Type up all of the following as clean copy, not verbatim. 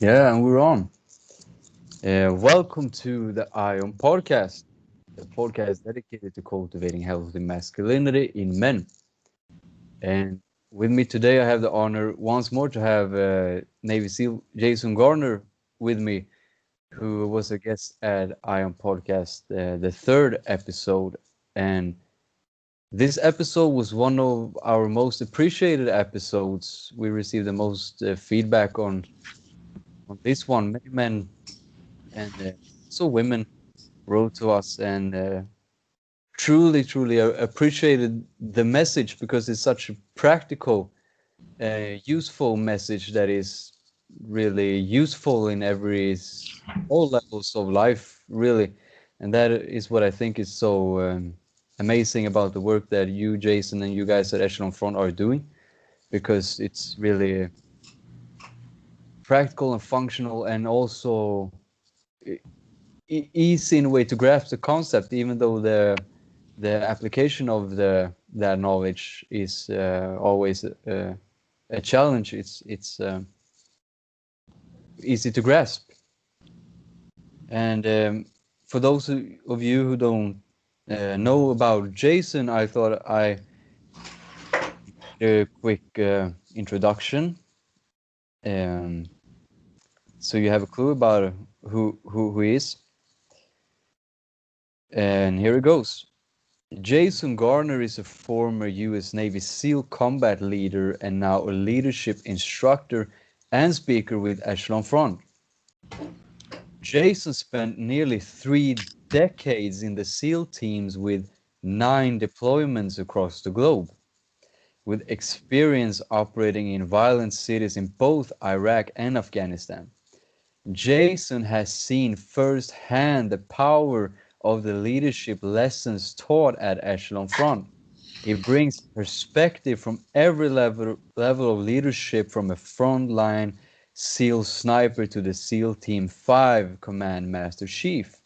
Yeah, and we're on. Welcome to the Aion Podcast, the podcast dedicated to cultivating healthy masculinity in men. And with me today, I have the honor once more to have Navy SEAL Jason Gardner with me, who was a guest at Aion Podcast, the third episode. And this episode was one of our most appreciated episodes. We received the most feedback on this one. Many men and also women wrote to us and truly appreciated the message because it's such a practical, useful message that is really useful in all levels of life, really. And that is what I think is so amazing about the work that you, Jason, and you guys at Echelon Front are doing, because it's really practical and functional and also easy in a way to grasp the concept, even though the application of that knowledge is always a challenge. It's easy to grasp. And for those of you who don't know about Jason, I thought I a quick introduction, um, so you have a clue about who he is. And here it goes. Jason Gardner is a former U.S. Navy SEAL combat leader and now a leadership instructor and speaker with Echelon Front. Jason spent nearly 3 decades in the SEAL teams with 9 deployments across the globe, with experience operating in violent cities in both Iraq and Afghanistan. Jason has seen firsthand the power of the leadership lessons taught at Echelon Front. He brings perspective from every level of leadership, from a frontline SEAL sniper to the SEAL Team 5 Command Master Chief.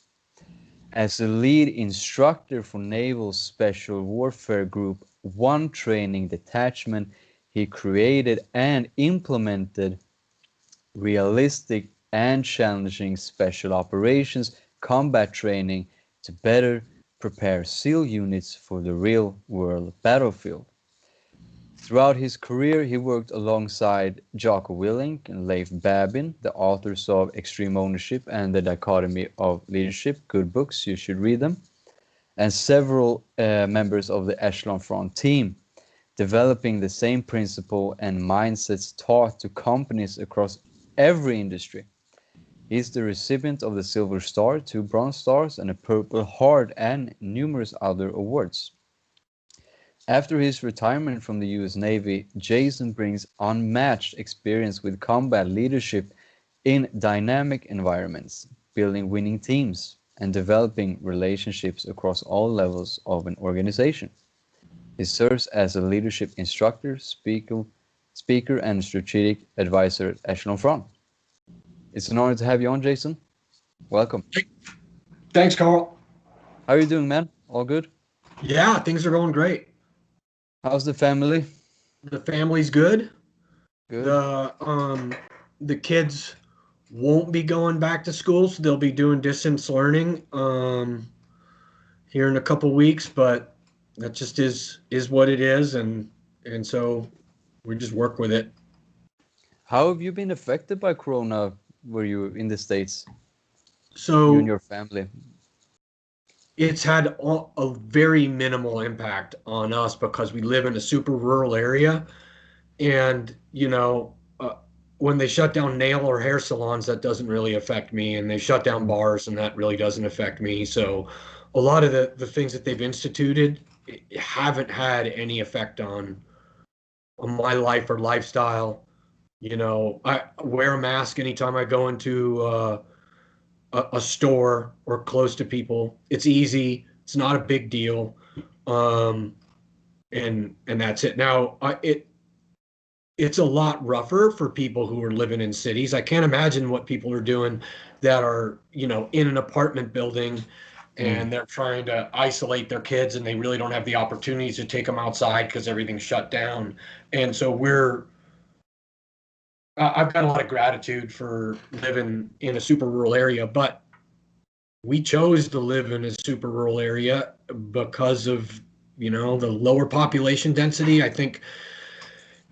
As a lead instructor for Naval Special Warfare Group 1 Training Detachment, he created and implemented realistic and challenging special operations combat training to better prepare SEAL units for the real-world battlefield. Throughout his career, he worked alongside Jocko Willink and Leif Babin, the authors of Extreme Ownership and The Dichotomy of Leadership, good books, you should read them, and several members of the Echelon Front team, developing the same principle and mindsets taught to companies across every industry. He is the recipient of the Silver Star, 2 Bronze Stars, and a Purple Heart, and numerous other awards. After his retirement from the US Navy, Jason brings unmatched experience with combat leadership in dynamic environments, building winning teams, and developing relationships across all levels of an organization. He serves as a leadership instructor, speaker and strategic advisor at Echelon Front. It's an honor to have you on, Jason. Welcome. Thanks, Carl. How are you doing, man? All good? Yeah, things are going great. How's the family? The family's good. Good. The kids won't be going back to school, so they'll be doing distance learning here in a couple weeks, but that just is what it is, and so we just work with it. How have you been affected by Corona? Were you in the States, you and So your family? it's had a very minimal impact on us because we live in a super rural area, and when they shut down nail or hair salons, that doesn't really affect me, and they shut down Mm. bars, and that really doesn't affect me. So a lot of the things that they've instituted haven't had any effect on my life or lifestyle. I wear a mask anytime I go into a store or close to people. It's easy. It's not a big deal. Um, and that's it. Now, it's a lot rougher for people who are living in cities. I can't imagine what people are doing that are, in an apartment building Mm. and they're trying to isolate their kids and they really don't have the opportunities to take them outside because everything's shut down. And so I've got a lot of gratitude for living in a super rural area, but we chose to live in a super rural area because of, the lower population density. I think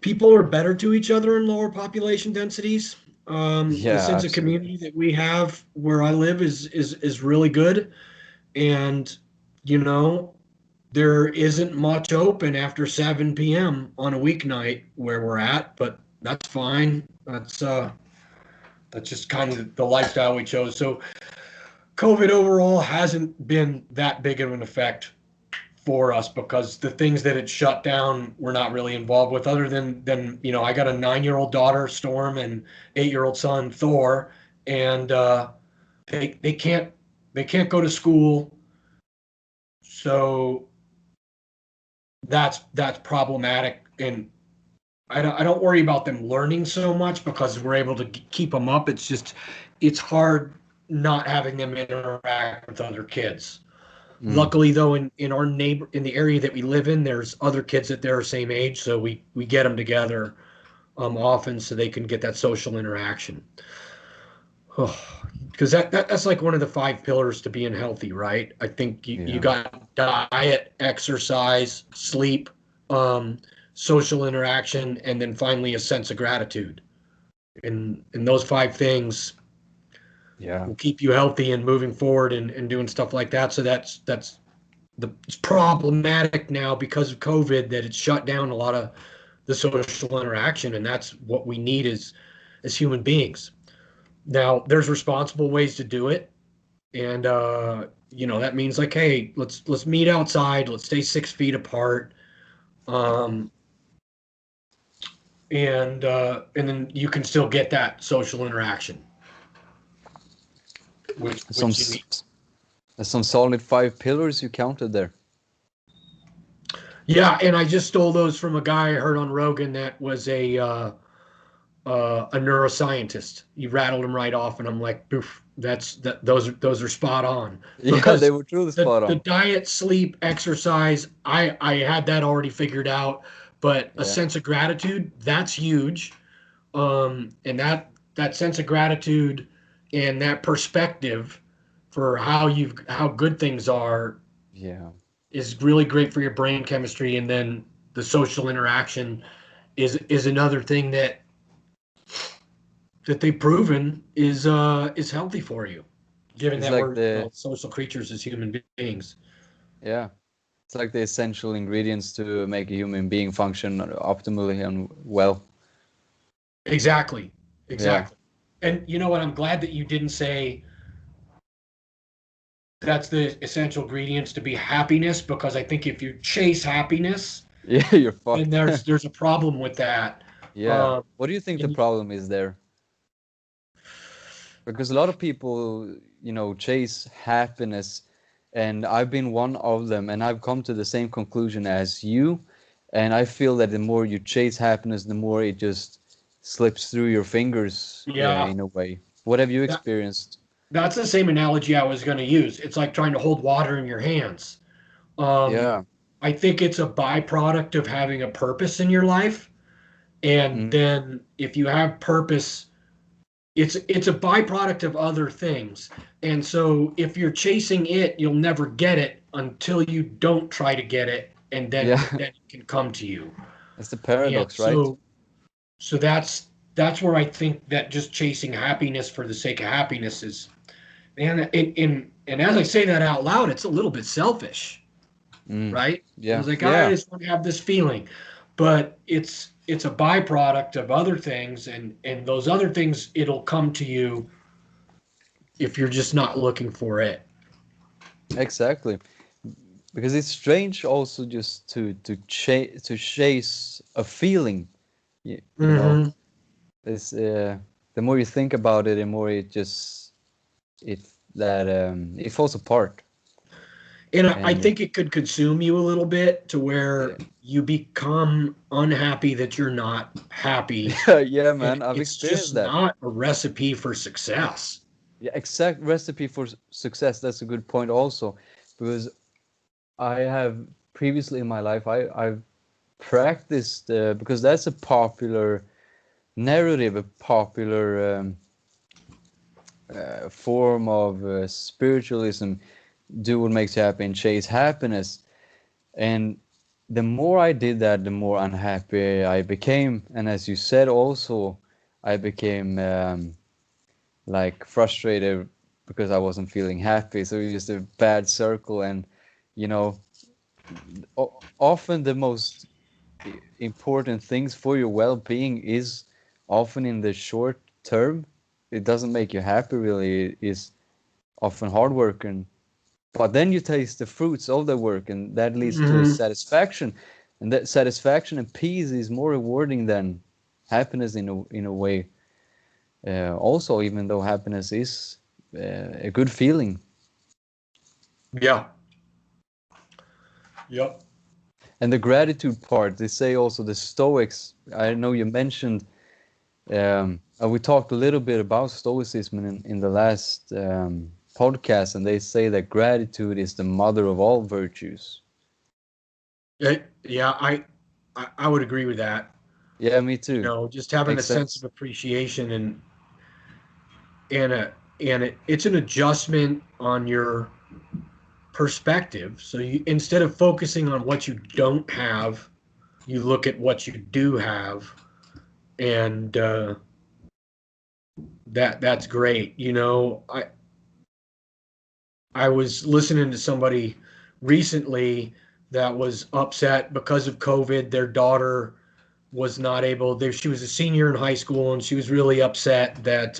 people are better to each other in lower population densities. The Yeah, sense of absolutely. community that we have where I live is really good, and you know there isn't much open after 7 p.m. on a weeknight where we're at, but that's fine. That's just kind of the lifestyle we chose. So COVID overall hasn't been that big of an effect for us because the things that it shut down we're not really involved with other than I got a 9-year-old daughter Storm and 8-year-old son Thor, and they can't go to school, so that's problematic. And I don't worry about them learning so much because we're able to keep them up. It's just it's hard not having them interact with other kids. Mm. Luckily, though, in the area that we live in, there's other kids that they're the same age, so we get them together often so they can get that social interaction. Because that's like one of the 5 pillars to being healthy, right? I think you Yeah. got diet, exercise, sleep, um, social interaction, and then finally a sense of gratitude. And those 5 things Yeah. will keep you healthy and moving forward and doing stuff like that. So it's problematic now because of COVID that it's shut down a lot of the social interaction, and that's what we need as human beings. Now, there's responsible ways to do it, and that means like, hey, let's meet outside, let's stay 6 feet apart, um, and then you can still get that social interaction, which Some which you s- need. some solid 5 pillars you counted there. Yeah, and I just stole those from a guy I heard on Rogan that was a neuroscientist. You rattled them right off, and I'm like, "Oof, those are spot on." Yeah, they Because were truly the spot the on. diet, sleep, exercise, I had that already figured out, but a Yeah. sense of gratitude, that's huge. And that sense of gratitude and that perspective for how good things are Yeah. is really great for your brain chemistry, and then the social interaction is another thing that they've proven is healthy for you, given It's that like we're the social creatures as human beings. yeah. It's like the essential ingredients to make a human being function optimally and well. Exactly, Yeah. exactly. And you know what? I'm glad that you didn't say that's the essential ingredients to be happiness, because I think if you chase happiness, Yeah, you're then fucked. there's a problem with that. Yeah. Um, What do you think the and problem is there? Because a lot of people, chase happiness, and I've been one of them, and I've come to the same conclusion as you. And I feel that the more you chase happiness, the more it just slips through your fingers, yeah, yeah, in a way. What have you that experienced? that's the same analogy I was going to use. It's like trying to hold water in your hands. Um, Yeah. I think it's a byproduct of having a purpose in your life. And Mm, then if you have purpose, it's a byproduct of other things. And so if you're chasing it, you'll never get it until you don't try to get it, and then yeah. then it can come to you. It's the And paradox, right? so that's where I think that just chasing happiness for the sake of happiness is, man, and as I say that out loud, it's a little bit selfish, Mm, right? I yeah. was like, I Yeah. just want to have this feeling, but it's a byproduct of other things, and those other things, it'll come to you if you're just not looking for it. Exactly. Because it's strange also just to chase a feeling. You know, Hmm. it's the more you think about it, the more it it falls apart. And I And think it could consume you a little bit to yeah, where you become unhappy that you're not happy, yeah, and man, I've it's experienced just that. not a recipe for success. Yeah, exact recipe for success. That's a good point also, because I have previously in my life I've practiced because that's a popular narrative, a popular form of spiritualism. Do what makes you happy and chase happiness. And the more I did that, the more unhappy I became. And as you said, also, I became like frustrated because I wasn't feeling happy. So it was just a bad circle. And, you know, often the most important things for your well-being is often in the short term. It doesn't make you happy really. It is often hard work, and but then you taste the fruits of the work, and that leads to a Hmm. satisfaction, and that satisfaction and peace is more rewarding than happiness in a way. Also, even though happiness is a good feeling. Yeah. Yep. And the gratitude part, they say also the Stoics. I know you mentioned. We talked a little bit about Stoicism in the last podcast, and they say that gratitude is the mother of all virtues. Yeah, I would agree with that. Yeah, me You too. know, just having a Makes sense of sense. appreciation and it's an adjustment on your perspective. So you, instead of focusing on what you don't have, you look at what you do have, and that's great. You know, I was listening to somebody recently that was upset because of COVID. Their daughter was not able. There, she was a senior in high school, and she was really upset that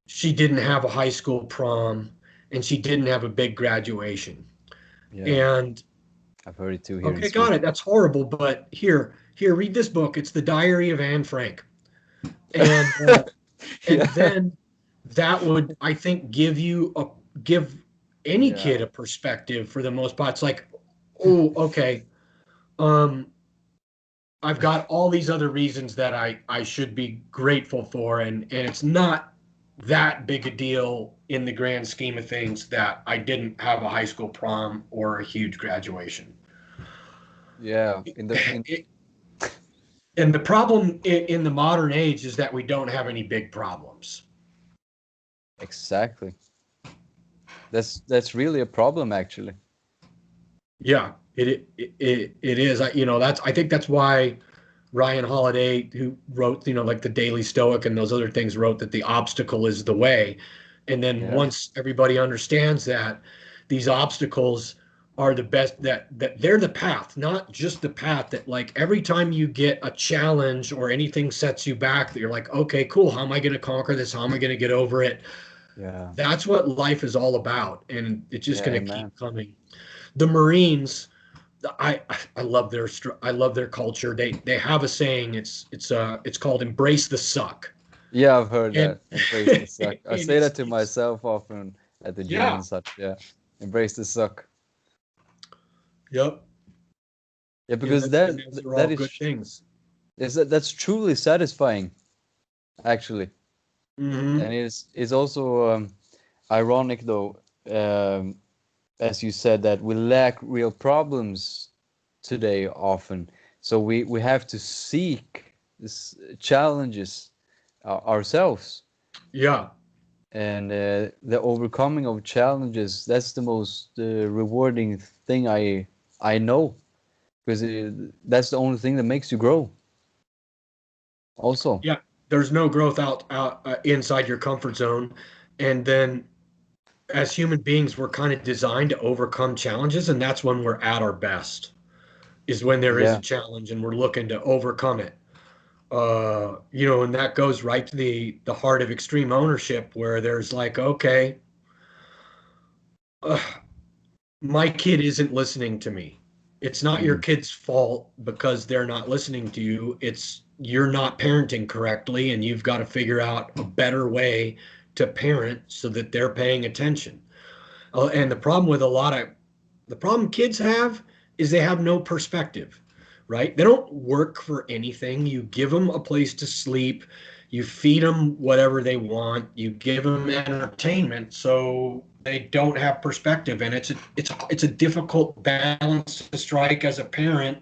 she didn't have a high school prom and she didn't have a big graduation. Yeah, And I've heard it too here in okay, got Sweden. it. That's horrible. But here, read this book. It's the Diary of Anne Frank. And and Yeah, then that would, I think, give any yeah, kid a perspective for the most part. It's like, oh, okay, um, I've got all these other reasons that I should be grateful for, and it's not that big a deal in the grand scheme of things that I didn't have a high school prom or a huge graduation. yeah. In the in It, and the problem in the modern age is that we don't have any big problems. exactly. That's really a problem actually. Yeah, it is. You know, that's, I think that's why Ryan Holiday, who wrote, you know, like the Daily Stoic and those other things, wrote that the obstacle is the way. And then Yeah, once everybody understands that these obstacles are the best, that they're the path, not just the path, that like every time you get a challenge or anything sets you back, that you're like, okay, cool, how am I going to conquer this? How am I going to get over it? yeah, That's what life is all about, and it's just yeah. going to keep Amen. coming. The Marines, I I love I love their culture. They have a saying. It's called embrace the suck. Yeah, I've heard And that. Embrace the suck. I and say that to it's myself often at the gym yeah. and such. Yeah, embrace the suck. Yep. Yeah, because that And those are that all good is things. that's truly satisfying actually, and Hmm. it's also ironic though, as you said, that we lack real problems today often. So we have to seek challenges ourselves, Yeah. and the overcoming of challenges, that's the most rewarding thing I know, because that's the only thing that makes you grow also. Yeah. There's no growth out inside your comfort zone, and then as human beings, we're kind of designed to overcome challenges, and that's when we're at our best. Is when there is a Yeah, challenge and we're looking to overcome it. You know, and that goes right to the heart of extreme ownership, where there's like, okay, uh, my kid isn't listening to me. It's not your mm, kid's fault because they're not listening to you. It's you're not parenting correctly, and you've got to figure out a better way to parent so that they're paying attention. And the problem kids have is they have no perspective, right? They don't work for anything. You give them a place to sleep, you feed them whatever they want, you give them entertainment, so they don't have perspective. And it's a difficult balance to strike as a parent,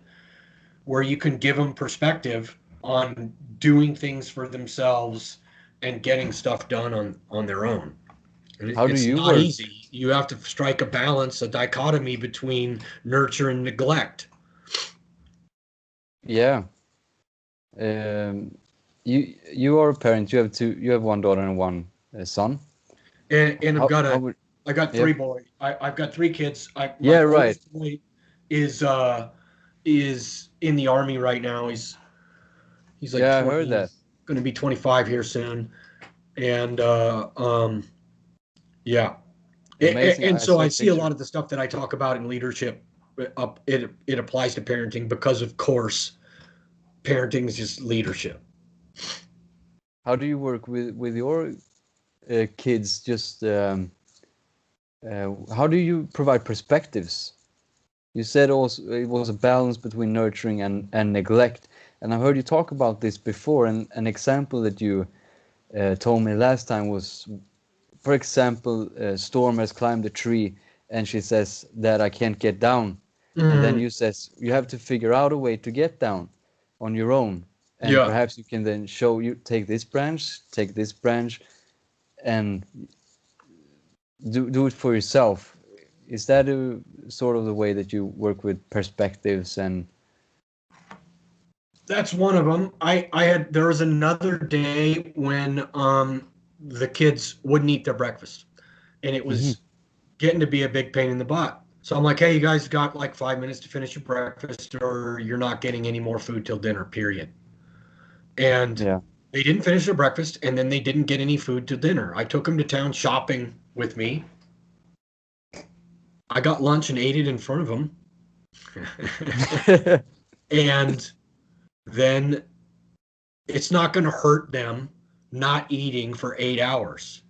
where you can give them perspective on doing things for themselves and getting stuff done on their own. And How do it's you not work? easy. You have to strike a balance, a dichotomy between nurture and neglect. Yeah. Um, you are a parent. You have two. You have one daughter and one son. And How would? I got Yeah. three boys. I've got three kids. My Yeah. Right. oldest boy is in the army right now. He's like Yeah, I heard 20, that. going to be 25 here soon. And yeah. Amazing. And I so saw I a see a picture. lot of the stuff that I talk about in leadership. It applies to parenting because, of course, parenting is just leadership. How do you work with your kids? Just how do you provide perspectives? You said also it was a balance between nurturing and neglect. And I've heard you talk about this before. And an example that you told me last time was, for example, Storm has climbed a tree and she says that I can't get down. And then Mm, you says you have to figure out a way to get down on your own. And yeah. perhaps you can then show you take this branch, and do it for yourself. Is that a sort of the way that you work with perspectives and That's one of them. I had there was another day when the kids wouldn't eat their breakfast, and it Mhm. was getting to be a big pain in the butt. So I'm like, hey, you guys got like 5 minutes to finish your breakfast, or you're not getting any more food till dinner. Period. And Yeah. they didn't finish their breakfast, and then they didn't get any food till dinner. I took them to town shopping with me. I got lunch and ate it in front of them, and then it's not going to hurt them not eating for 8 hours.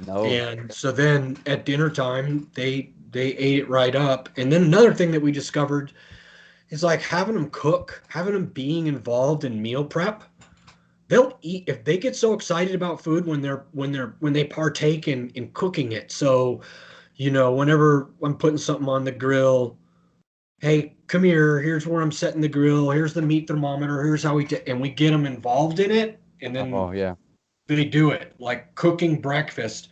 No. And so then at dinner time, they ate it right up. And then another thing that we discovered is like having them cook, having them being involved in meal prep. They'll eat if they get so excited about food when they partake in cooking it. So, whenever I'm putting something on the grill, hey, come here, here's where I'm setting the grill, here's the meat thermometer, here's how and we get them involved in it, and then Oh yeah. they do it. Like cooking breakfast.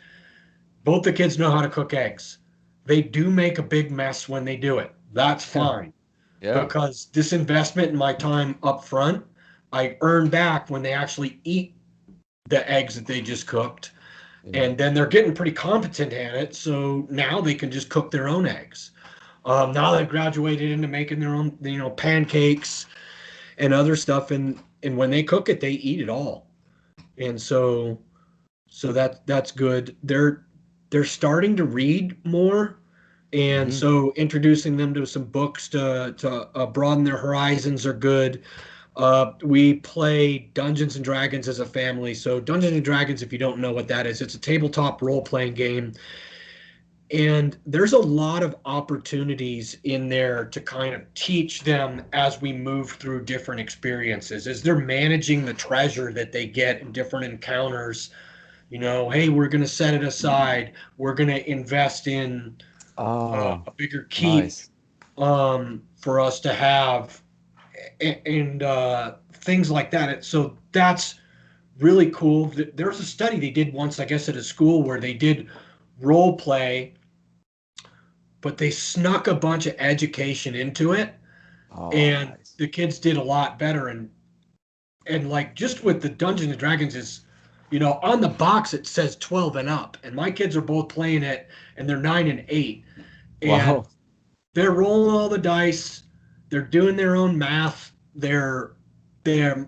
Both the kids know how to cook eggs. They do make a big mess when they do it. That's fine Yeah. because this investment in my time up front, I earn back when they actually eat the eggs that they just cooked. Yeah. And then they're getting pretty competent at it. So now they can just cook their own eggs. Now they've graduated into making their own, pancakes and other stuff. And when they cook it, they eat it all. And so that's good. They're starting to read more, and Hmm. so introducing them to some books to broaden their horizons are good. We play Dungeons and Dragons as a family. So Dungeons and Dragons, if you don't know what that is, it's a tabletop role-playing game, and there's a lot of opportunities in there to kind of teach them as we move through different experiences as they're managing the treasure that they get in different encounters. Hey, we're going to set it aside. We're going to invest in Ah, a bigger keep nice. for us to have, and things like that. So that's really cool. There's a study they did once, I guess, at a school where they did role play, but they snuck a bunch of education into it, Oh, and nice. the kids did a lot better. And like just with the Dungeons and Dragons is, on the box it says 12 and up, and my kids are both playing it, and they're 9 and 8, and Wow. they're rolling all the dice, they're doing their own math, they're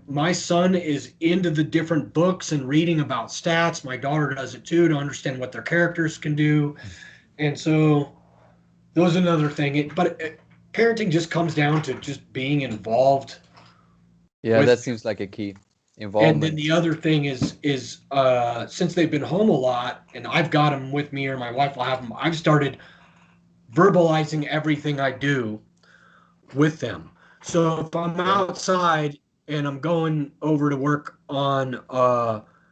my son is into the different books and reading about stats. My daughter does it too to understand what their characters can do, and so those another thing. Parenting just comes down to just being involved Yeah, with. that seems like a key. And then the Involvement. other thing is since they've been home a lot, and I've got them with me, or my wife will have them. I've started verbalizing everything I do with them. So if I'm Okay. outside and I'm going over to work on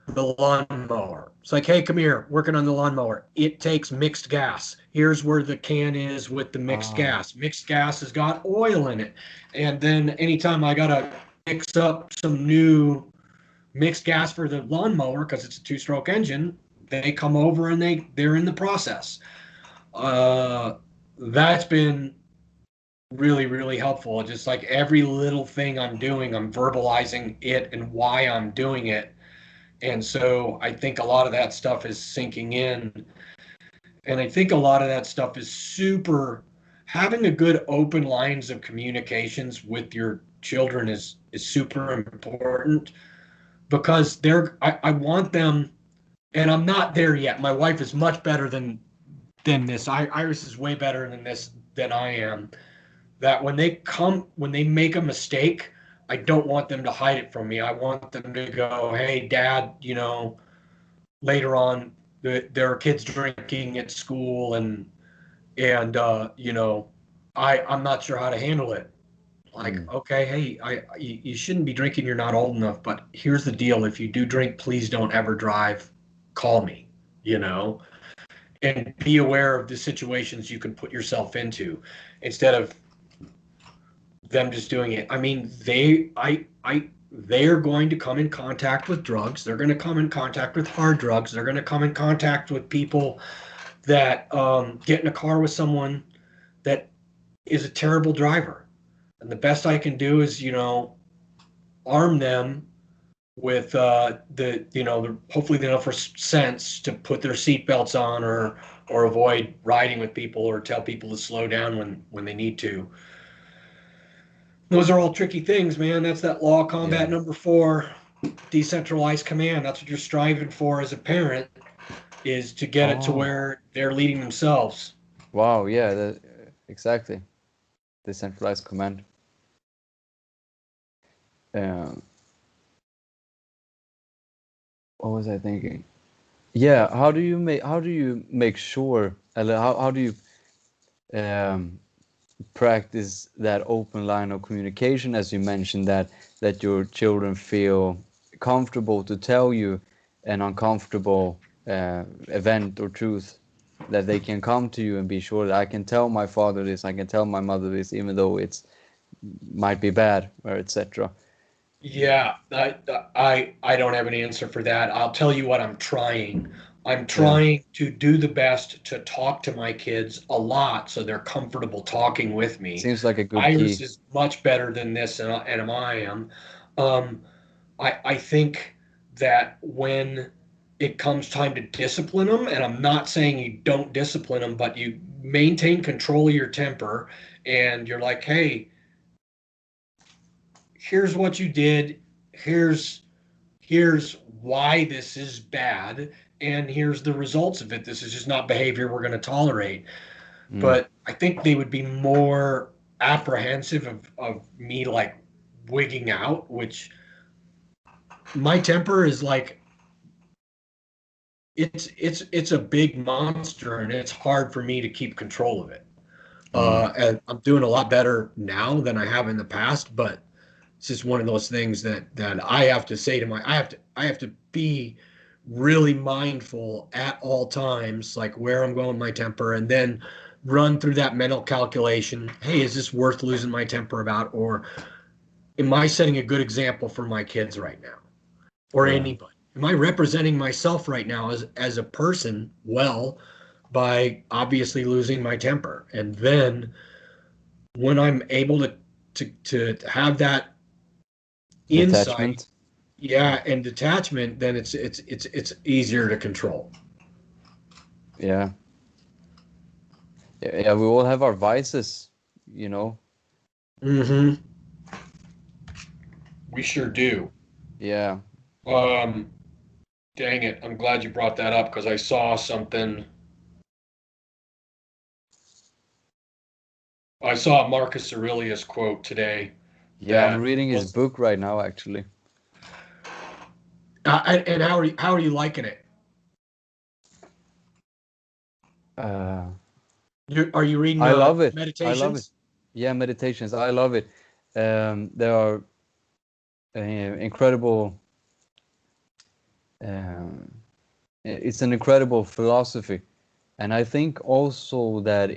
the lawnmower, it's like, hey, come here, working on the lawnmower. It takes mixed gas. Here's where the can is with the mixed Ah, gas. Mixed gas has got oil in it. And then anytime I gotta mix up some new mixed gas for the lawnmower because it's a two-stroke engine, they come over and they're in the process. That's been really, really helpful. Just like every little thing I'm doing, I'm verbalizing it and why I'm doing it. And so I think a lot of that stuff is sinking in. And I think a lot of that stuff is having a good open lines of communications with your children is super important because I want them, and I'm not there yet. My wife is much better than this. Iris is way better than I am. That when they make a mistake, I don't want them to hide it from me. I want them to go, "Hey, Dad, later on, there are kids drinking at school, and I'm not sure how to handle it." Like, okay, hey, you shouldn't be drinking. You're not old enough. But here's the deal: if you do drink, please don't ever drive. Call me. And be aware of the situations you can put yourself into, instead of them just doing it. I mean, they're going to come in contact with drugs. They're going to come in contact with hard drugs. They're going to come in contact with people that get in a car with someone that is a terrible driver. And the best I can do is, arm them with hopefully the enough sense to put their seatbelts on, or avoid riding with people, or tell people to slow down when they need to. Those are all tricky things, man. That's that law of combat number 4, decentralized command. That's what you're striving for as a parent, is to get it to where they're leading themselves. Wow, yeah, exactly. Decentralized command. What was I thinking? Yeah, how do you make sure, how do you practice that open line of communication, as you mentioned, that your children feel comfortable to tell you an uncomfortable event or truth, that they can come to you and be sure that I can tell my father this, I can tell my mother this, even though it's might be bad, or etc. Yeah, I don't have an answer for that. I'll tell you what I'm trying. I'm trying to do the best to talk to my kids a lot so they're comfortable talking with me. Seems like a good Iris key. is much better than this, and I am. Um, I think that when it comes time to discipline them, and I'm not saying you don't discipline them, but you maintain control of your temper, and you're like, hey, here's what you did. Here's why this is bad, and here's the results of it. This is just not behavior we're going to tolerate. But I think they would be more apprehensive of me like wigging out, which my temper is like, it's a big monster, and it's hard for me to keep control of it. And I'm doing a lot better now than I have in the past, but it's just one of those things that I have to say to I have to be really mindful at all times, like where I'm going with my temper, and then run through that mental calculation. Hey, is this worth losing my temper about, or am I setting a good example for my kids right now, or anybody? Am I representing myself right now as a person well by obviously losing my temper? And then when I'm able to have that insight, Detachment. and detachment, then it's easier to control. Yeah. Yeah, we all have our vices, you know. Mm-hmm. We sure do. Yeah. Um, Dang it! I'm glad you brought that up because I saw something. I saw a Marcus Aurelius quote today. Yeah, I'm That reading his was, book right now, actually. and how are you liking it? Uh, Are you reading I love it. I love it. Meditations? Yeah, meditations. I love it. There are incredible. Um, it's an incredible philosophy, and I think also that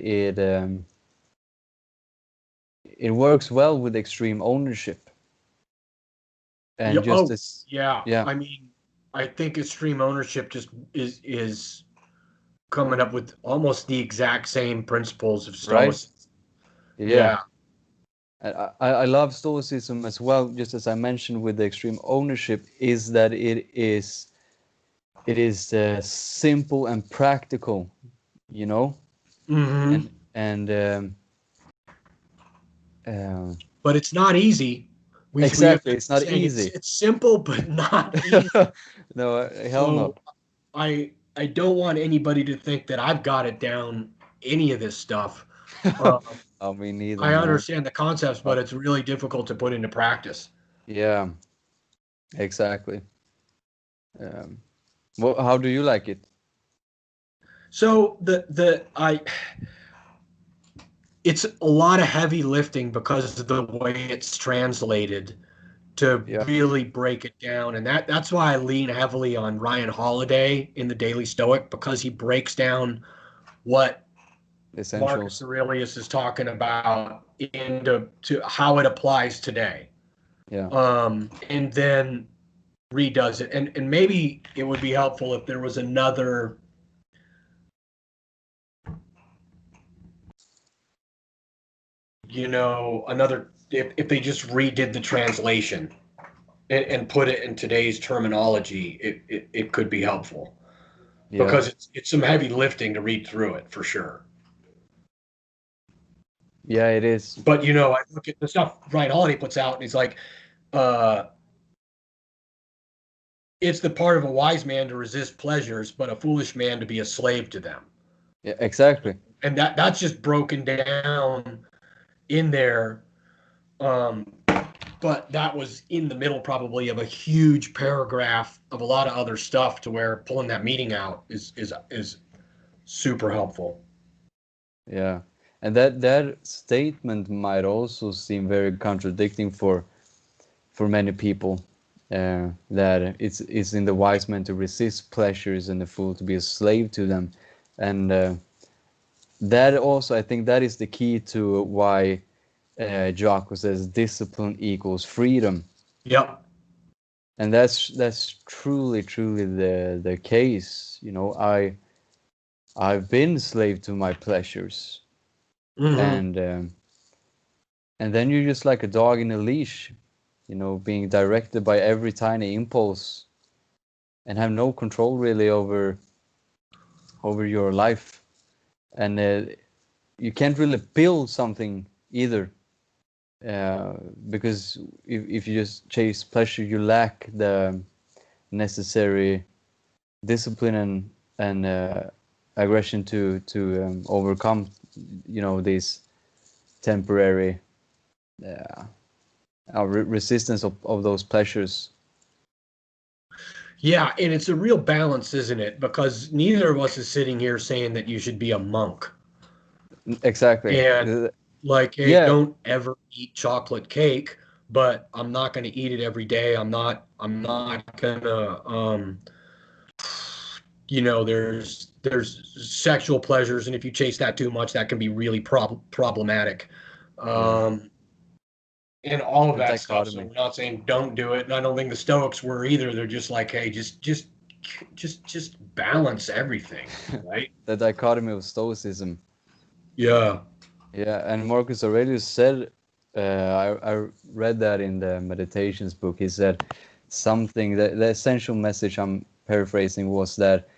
it works well with extreme ownership. Yeah. and just Oh, as yeah. yeah, I mean, I think extreme ownership just is coming up with almost the exact same principles of right, Stoicism. yeah. Yeah. I love Stoicism as well, just as I mentioned with the extreme ownership, is that it is simple and practical, you know, Hmm. and um, But it's not easy. We have exactly, to it's not say easy. it's simple, but not easy. No, hell no. So I don't want anybody to think that I've got it down any of this stuff. Uh, I mean, neither, I man. understand the concepts, Uh, but it's really difficult to put into practice. yeah, exactly. Um, well, how do you like it? So the I it's a lot of heavy lifting because of the way it's translated to Yeah, really break it down. And that's why I lean heavily on Ryan Holiday in the Daily Stoic, because he breaks down what Marcus essentials. Aurelius is talking about into to how it applies today. Yeah, And then redoes it. And maybe it would be helpful if there was another if they just redid the translation and put it in today's terminology, it could be helpful, yeah, because it's some heavy lifting to read through it for sure. yeah. It is. But I look at the stuff Ryan Holiday puts out, and he's like, uh, it's the part of a wise man to resist pleasures, but a foolish man to be a slave to them. Yeah, exactly. And that's just broken down in there. Um, but that was in the middle probably of a huge paragraph of a lot of other stuff, to where pulling that meeting out is super helpful. Yeah, and that statement might also seem very contradicting for many people. That it's in the wise man to resist pleasures and the fool to be a slave to them, and that also, I think that is the key to why Jocko says discipline equals freedom, Yep. and that's truly the case. I've been slave to my pleasures, Hmm. and and then you're just like a dog in a leash, being directed by every tiny impulse and have no control really over your life, and you can't really build something either, uh, because if you just chase pleasure, you lack the necessary discipline and aggression to overcome, these temporary uh, resistance of those pleasures. Yeah, and it's a real balance, isn't it? Because neither of us is sitting here saying that you should be a monk. Exactly. And like, hey, Yeah, don't ever eat chocolate cake, but I'm not going to eat it every day. I'm not going to there's sexual pleasures, and if you chase that too much, that can be really problematic. yeah. Um and all of The that stuff. So dichotomy. we're not saying don't do it, and I don't think the Stoics were either. They're just like, hey, just balance everything, right? The dichotomy of Stoicism. Yeah. Yeah, and Marcus Aurelius said, I read that in the Meditations book. He said something that the essential message, I'm paraphrasing, was that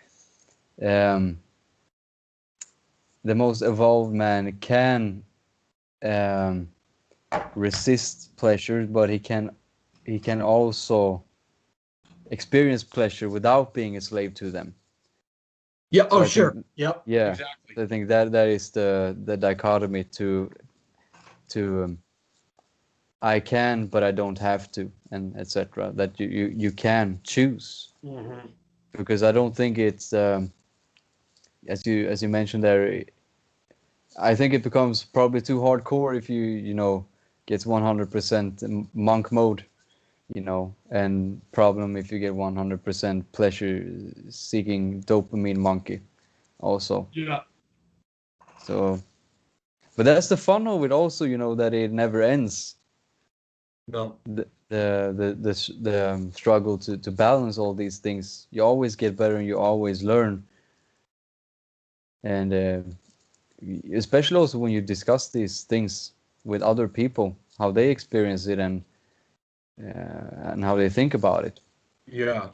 um, the most evolved man can um, resist pleasure, but he can also experience pleasure without being a slave to them. Yeah. So Oh, I think, sure. Yep. yeah, Exactly. I think that is the dichotomy to I can, but I don't have to, and etc. That you can choose, Hmm. because I don't think it's as you mentioned there. I think it becomes probably too hardcore if you gets 100% monk mode, and problem if you get 100% pleasure seeking dopamine monkey also. Yeah. So, but that's the fun of it also, that it never ends. No. the struggle to balance all these things. You always get better and you always learn. And especially also when you discuss these things with other people, how they experience it and how they think about it. Yeah.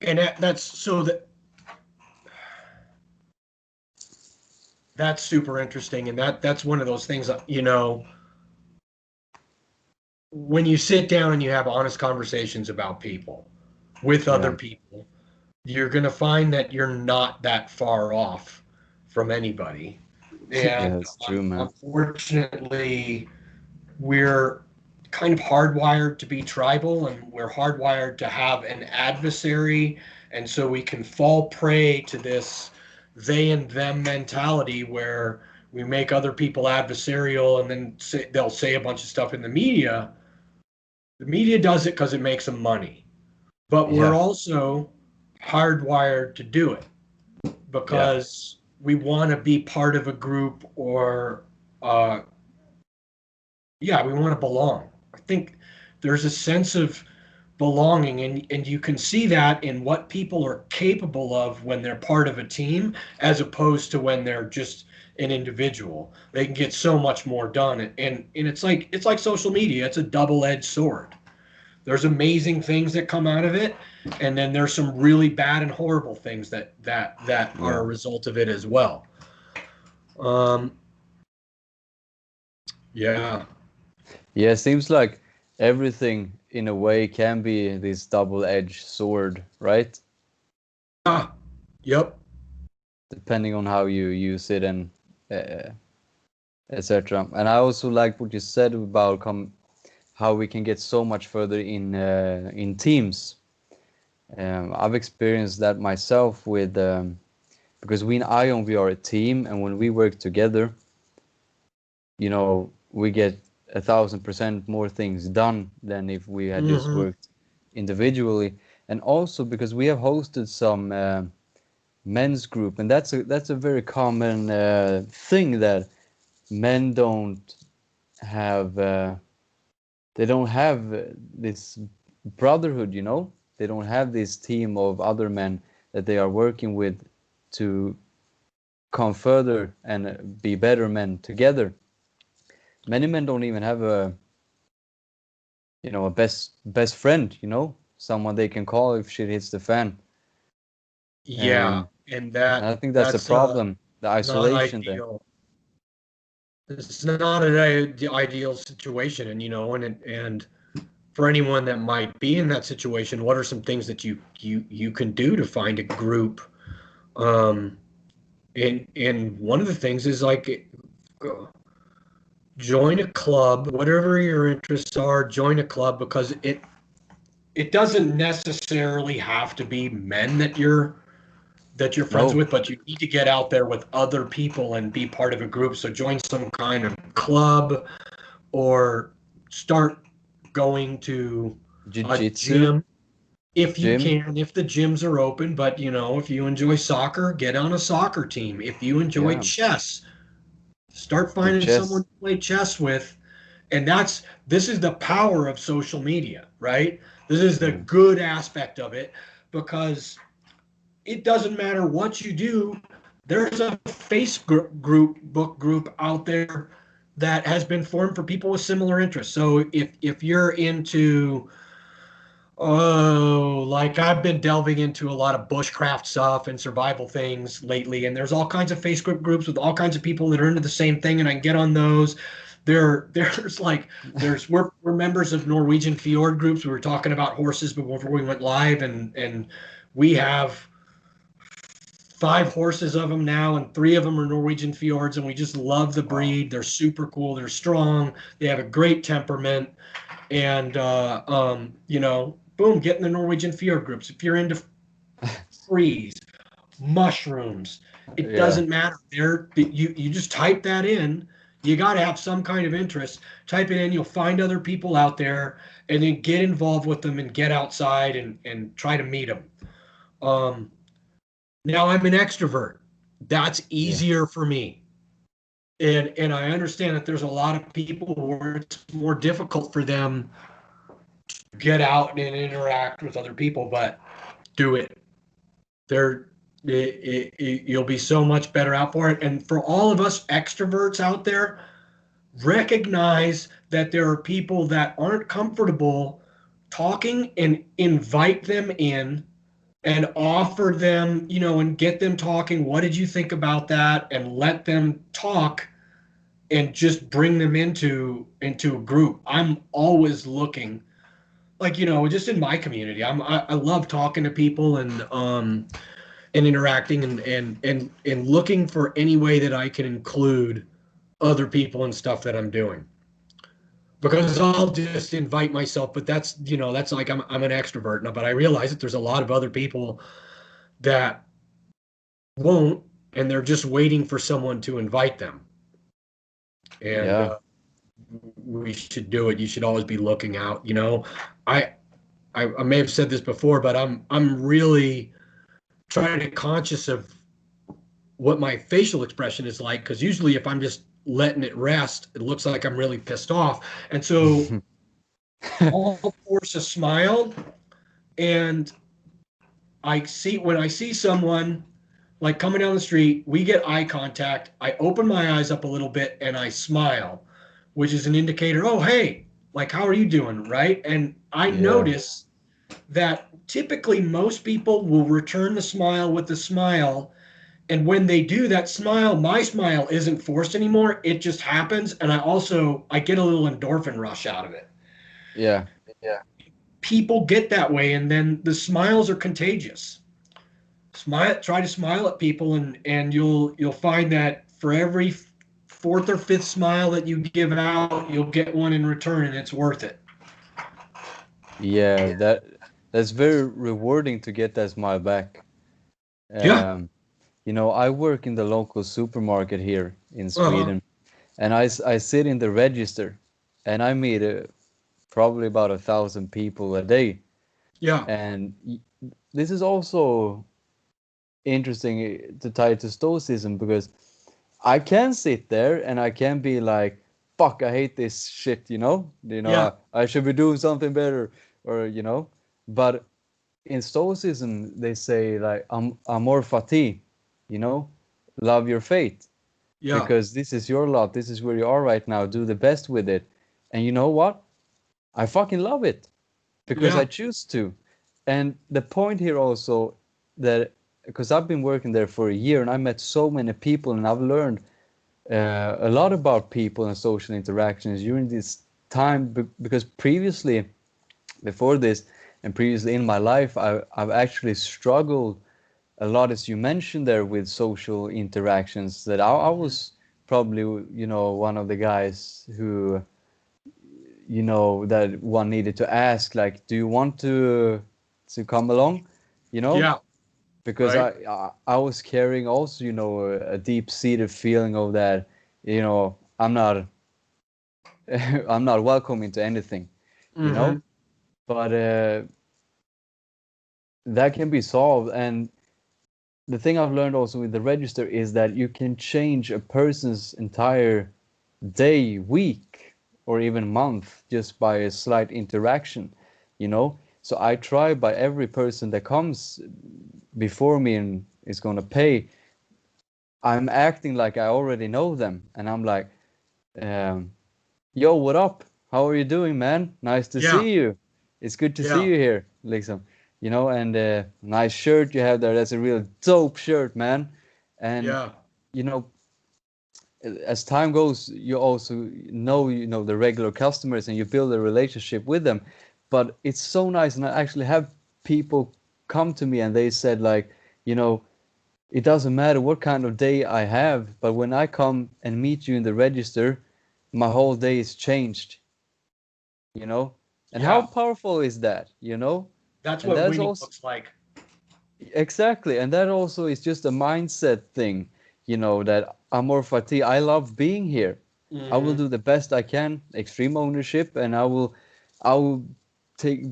And that's so that's super interesting, and that's one of those things that, when you sit down and you have honest conversations about people with other Yeah, people, you're going to find that you're not that far off from anybody. yeah, And it's true, man. unfortunately, we're kind of hardwired to be tribal, and we're hardwired to have an adversary. And so we can fall prey to this they and them mentality where we make other people adversarial, and then they'll say a bunch of stuff in the media. The media does it because it makes them money, but we're Yeah, also hardwired to do it yeah, because we want to be part of a group, or uh, yeah, we want to belong. I think there's a sense of belonging, and you can see that in what people are capable of when they're part of a team as opposed to when they're just an individual. They can get so much more done, and it's like social media. It's a double-edged sword. There's amazing things that come out of it, and then there's some really bad and horrible things that are a yeah. result of it as well. Um, yeah. Yeah, it seems like everything in a way can be this double-edged sword, right? Ah, yep. Depending on how you use it and uh, etc. And I also like what you said about how we can get so much further in teams. I've experienced that myself with because we in Aion we are a team, and when we work together, we get 1,000% more things done than if we had just Hmm. worked individually. And also because we have hosted some men's group, and that's a very common thing that men don't have. They don't have this brotherhood, They don't have this team of other men that they are working with to come further and be better men together. Many men don't even have a best friend, someone they can call if shit hits the fan. Yeah, And and I think that's the that's problem, the not isolation there. ideal. It's not an ideal situation, and and for anyone that might be in that situation, what are some things that you can do to find a group? Um, and one of the things is like, join a club, whatever your interests are. Join a club, because it doesn't necessarily have to be men that you're friends No, with, but you need to get out there with other people and be part of a group. So join some kind of club, or start going to a jiu-jitsu, gym if you gym, can, if the gyms are open. But if you enjoy soccer, get on a soccer team. If you enjoy yeah, chess, start do finding someone chess. to play chess with. And this is the power of social media, right? This is the Yeah. good aspect of it, because it doesn't matter what you do. There's a book group out there that has been formed for people with similar interests. So if you're into, like, I've been delving into a lot of bushcraft stuff and survival things lately, and there's all kinds of Facebook groups with all kinds of people that are into the same thing, and I can get on those. There's like we're members of Norwegian fjord groups. We were talking about horses before we went live, and we have 5 horses of them now, and 3 of them are Norwegian fjords, and we just love the Wow. breed. They're super cool. They're strong. They have a great temperament, and boom, get in the Norwegian fjord groups. If you're into freeze, mushrooms, it Yeah. doesn't matter. You just type that in. You got to have some kind of interest. Type it in. You'll find other people out there, and then get involved with them and get outside and try to meet them. Um, Now I'm an extrovert. That's Yeah. easier for me. And I understand that there's a lot of people where it's more difficult for them get out and interact with other people, but do it. There, you'll be so much better out for it. And for all of us extroverts out there, recognize that there are people that aren't comfortable talking, and invite them in and offer them, and get them talking. What did you think about that? And let them talk, and just bring them into a group. I'm always looking, like, just in my community. I love talking to people, and interacting, and looking for any way that I can include other people and stuff that I'm doing. Because I'll just invite myself, but that's like I'm an extrovert now, but I realize that there's a lot of other people that won't, and they're just waiting for someone to invite them. And Yeah. we should do it. You should always be looking out. I, I may have said this before, but I'm really trying to conscious of what my facial expression is like, because usually if I'm just letting it rest, it looks like I'm really pissed off. And so I'll force a smile, and when I see someone like coming down the street, we get eye contact. I open my eyes up a little bit and I smile, which is an indicator, oh, hey, like, how are you doing? Right. And I Yeah. notice that typically most people will return the smile with the smile. And when they do that smile, my smile isn't forced anymore. It just happens. And I get a little endorphin rush out of it. Yeah. People get that way. And then the smiles are contagious. Try to smile at people, and you'll find that for every fourth or fifth smile that you give out, you'll get one in return, and it's worth it. Yeah, that's very rewarding to get that smile back. Yeah. Um, I work in the local supermarket here in Uh-huh. Sweden, and I sit in the register, and I meet probably about 1,000 people a day. Yeah. And this is also interesting to tie to Stoicism, because I can sit there and I can be like, fuck, I hate this shit, Yeah. I should be doing something better, or but in Stoicism they say like, Amor Fati, you know, love your fate, Yeah. because this is your lot, this is where you are right now, do the best with it. And you know what? I fucking love it, because I Yeah. choose to. And the point here also, that because I've been working there for a year and I met so many people and I've learned a lot about people and social interactions during this time, because previously, before this, and previously in my life, I've actually struggled a lot, as you mentioned there, with social interactions. That I Mhm. was probably, one of the guys who, that one needed to ask, like, do you want to come along, you know? Yeah. Because Right. I was carrying also, a deep-seated feeling of that, I'm not I'm not welcome into anything, you know. Mm-hmm. But that can be solved. And the thing I've learned also with the register is that you can change a person's entire day, week, or even month just by a slight interaction, you know. So I try by every person that comes before me and is going to pay, I'm acting like I already know them, and I'm like, um, yo, what up? How are you doing, man? Nice to Yeah. see you. It's good to see Yeah. you here, liksom. And nice shirt you have there. That's a real dope shirt, man. And Yeah. you know, as time goes, you also know the regular customers, and you build a relationship with them. But it's so nice, and I actually have people come to me and they said like, you know, it doesn't matter what kind of day I have, but when I come and meet you in the register, my whole day is changed, you know? And how Yeah. powerful is that, That's And what that's winning also looks like. exactly, and that also is just a mindset thing, that Amor Fati, I love being here. I will Mm-hmm. do the best I can, extreme ownership, and I will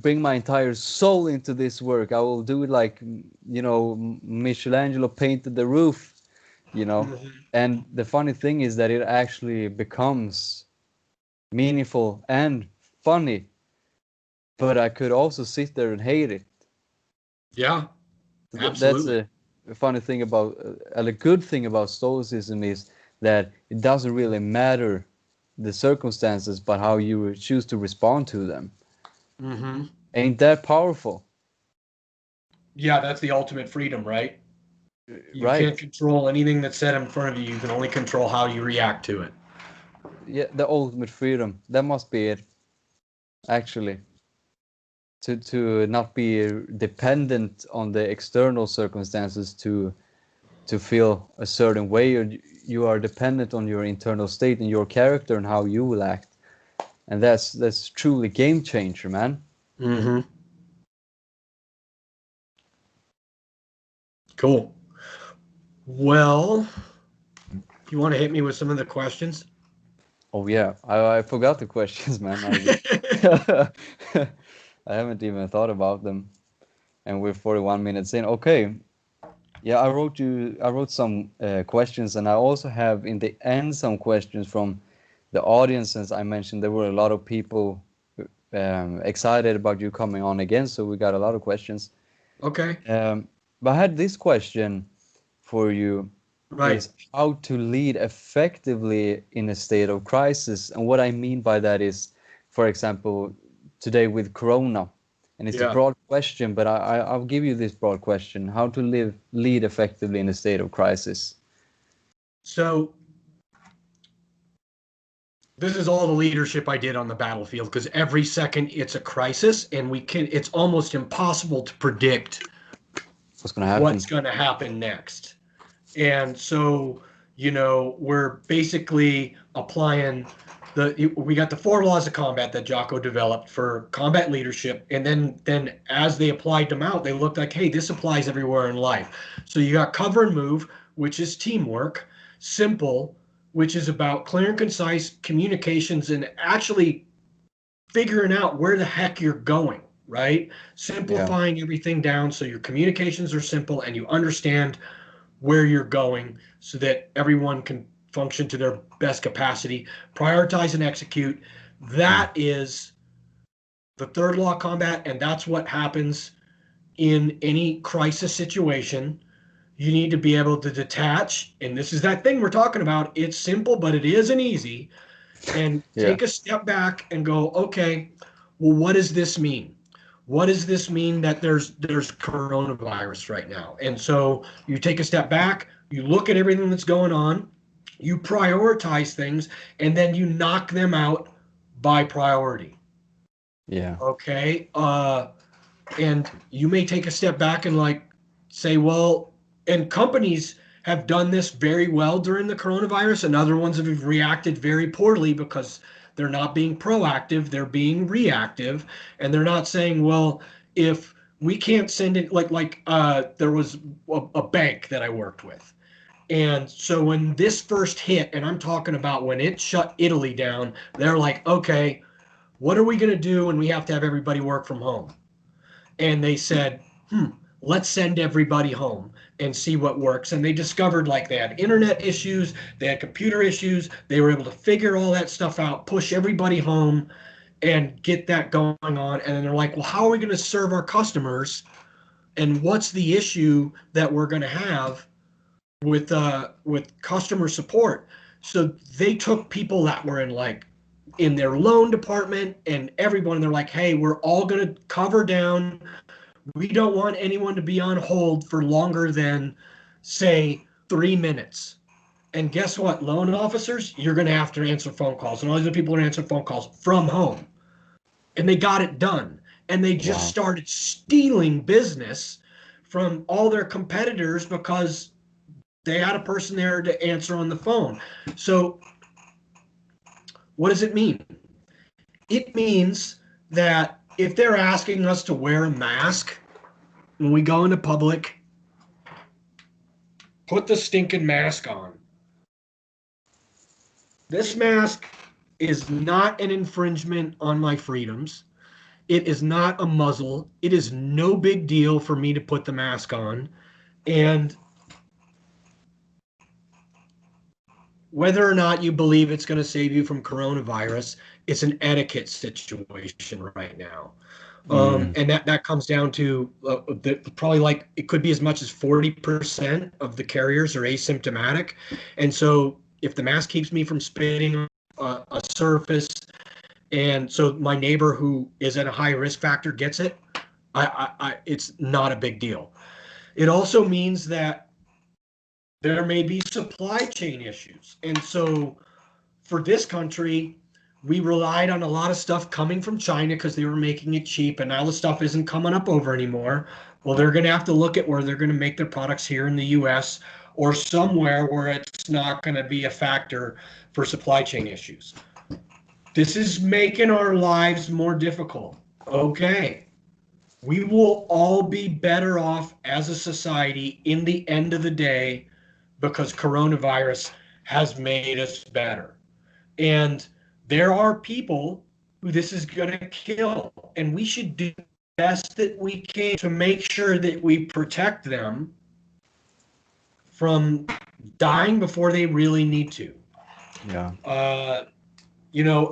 bring my entire soul into this work. I will do it like, Michelangelo painted the roof, you know. Mm-hmm. And the funny thing is that it actually becomes meaningful and funny but I could also sit there and hate it. Yeah, That's absolutely. a funny thing about, a good thing about Stoicism is that it doesn't really matter the circumstances, but how you choose to respond to them. Mm-hmm. Ain't that powerful? Yeah, that's the ultimate freedom, right? You can't Right? control anything that's said in front of you. You can only control how you react to it. Yeah, the ultimate freedom. That must be it, actually. To not be dependent on the external circumstances to feel a certain way, or you are dependent on your internal state and your character and how you will act. And that's truly game changer, man. Mm-hmm. Cool. Well, you want to hit me with some of the questions? Oh yeah, I forgot the questions, man. I haven't even thought about them, and we're 41 minutes in. Okay, yeah, I wrote some questions, and I also have in the end some questions from the audience, since I mentioned there were a lot of people excited about you coming on again, so we got a lot of questions. Okay. But I had this question for you, Right. is how to lead effectively in a state of crisis. And what I mean by that is, for example, today with Corona, and it's a Yeah. broad question, but I'll give you this broad question: how to lead effectively in a state of crisis. So this is all the leadership I did on the battlefield because every second it's a crisis and it's almost impossible to predict What's going to what's happen? going to happen next. And so, we're basically applying we got the 4 laws of combat that Jocko developed for combat leadership. And then as they applied them out, they looked like, hey, this applies everywhere in life. So you got cover and move, which is teamwork, simple, which is about clear and concise communications and actually figuring out where the heck you're going, right? Yeah, Simplifying everything down so your communications are simple and you understand where you're going so that everyone can function to their best capacity. Prioritize and execute. mm, That is the third law of combat, and that's what happens in any crisis situation. You need to be able to detach, and this is that thing we're talking about. It's simple, but it isn't easy. And yeah, take a step back and go, okay, well, what does this mean? What does this mean that there's coronavirus right now? And so you take a step back, you look at everything that's going on, you prioritize things, and then you knock them out by priority. yeah, Okay. And you may take a step back and like say, well, and companies have done this very well during the coronavirus, and other ones have reacted very poorly because they're not being proactive, they're being reactive, and they're not saying, well, if we can't send it there was a bank that I worked with. And so when this first hit, and I'm talking about when it shut Italy down, they're like, okay, what are we going to do when we have to have everybody work from home? And they said, let's send everybody home and see what works. And they discovered like they had internet issues, they had computer issues, they were able to figure all that stuff out, push everybody home and get that going on. And then they're like, well, how are we going to serve our customers? And what's the issue that we're going to have with customer support? So they took people that were in their loan department and everyone, and they're like, hey, we're all going to cover down. We don't want anyone to be on hold for longer than, say, 3 minutes. And guess what? Loan officers, you're going to have to answer phone calls. And all these people are answering phone calls from home. And they got it done. And they just wow, started stealing business from all their competitors because they had a person there to answer on the phone. So, what does it mean? It means that if they're asking us to wear a mask when we go into public, put the stinking mask on. This mask is not an infringement on my freedoms. It is not a muzzle. It is no big deal for me to put the mask on. And whether or not you believe it's going to save you from coronavirus, it's an etiquette situation right now. And that comes down to probably like it could be as much as 40% of the carriers are asymptomatic. And so if the mask keeps me from spitting a surface, and so my neighbor who is at a high risk factor gets it, it's not a big deal. It also means that there may be supply chain issues. And so for this country, we relied on a lot of stuff coming from China because they were making it cheap, and now the stuff isn't coming up over anymore. Well, they're going to have to look at where they're going to make their products here in the US or somewhere where it's not going to be a factor for supply chain issues. This is making our lives more difficult. Okay. We will all be better off as a society in the end of the day because coronavirus has made us better. And there are people who this is going to kill, and we should do the best that we can to make sure that we protect them from dying before they really need to. Yeah.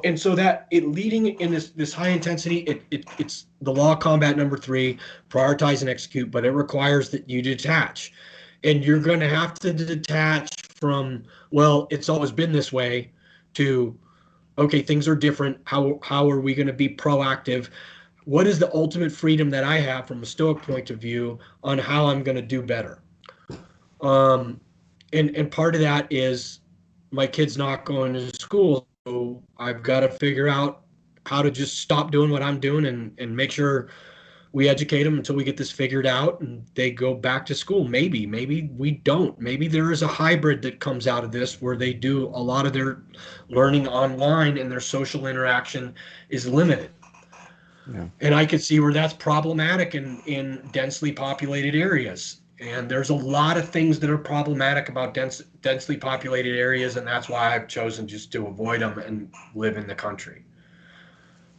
And so that it leading in this high intensity, it's the law of combat number 3, prioritize and execute, but it requires that you detach. And you're going to have to detach from, well, it's always been this way, to, okay, things are different. How are we going to be proactive? What is the ultimate freedom that I have from a Stoic point of view on how I'm going to do better? And part of that is my kid's not going to school. So I've got to figure out how to just stop doing what I'm doing and make sure we educate them until we get this figured out and they go back to school. Maybe we don't. Maybe there is a hybrid that comes out of this where they do a lot of their learning online and their social interaction is limited. Yeah. And I could see where that's problematic in densely populated areas. And there's a lot of things that are problematic about densely populated areas, and that's why I've chosen just to avoid them and live in the country.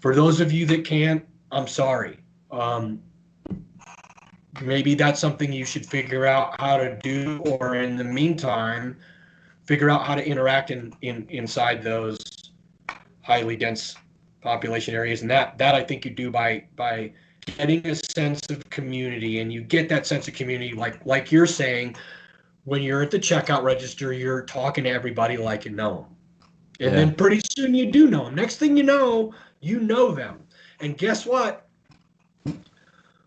For those of you that can't, I'm sorry. Maybe that's something you should figure out how to do, or in the meantime, figure out how to interact inside those highly dense population areas. And that I think you do by getting a sense of community. And you get that sense of community, like you're saying, when you're at the checkout register, you're talking to everybody like you know them. And then pretty soon you do know them. Next thing you know them. And guess what?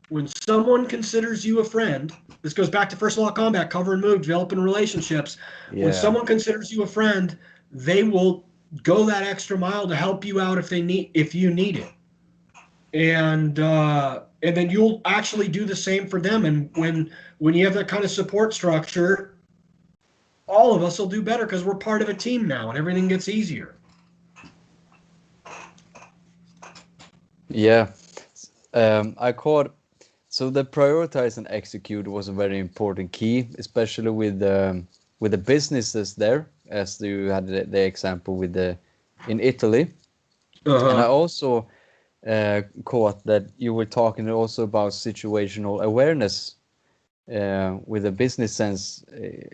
When someone considers you a friend, this goes back to first law of combat, cover and move, developing relationships. Yeah. When someone considers you a friend, they will go that extra mile to help you out if you need it. And then you'll actually do the same for them. And when you have that kind of support structure, all of us will do better because we're part of a team now and everything gets easier. Yeah. So the prioritize and execute was a very important key, especially with the businesses there, as you had the example in Italy. And I also caught that you were talking also about situational awareness with a business sense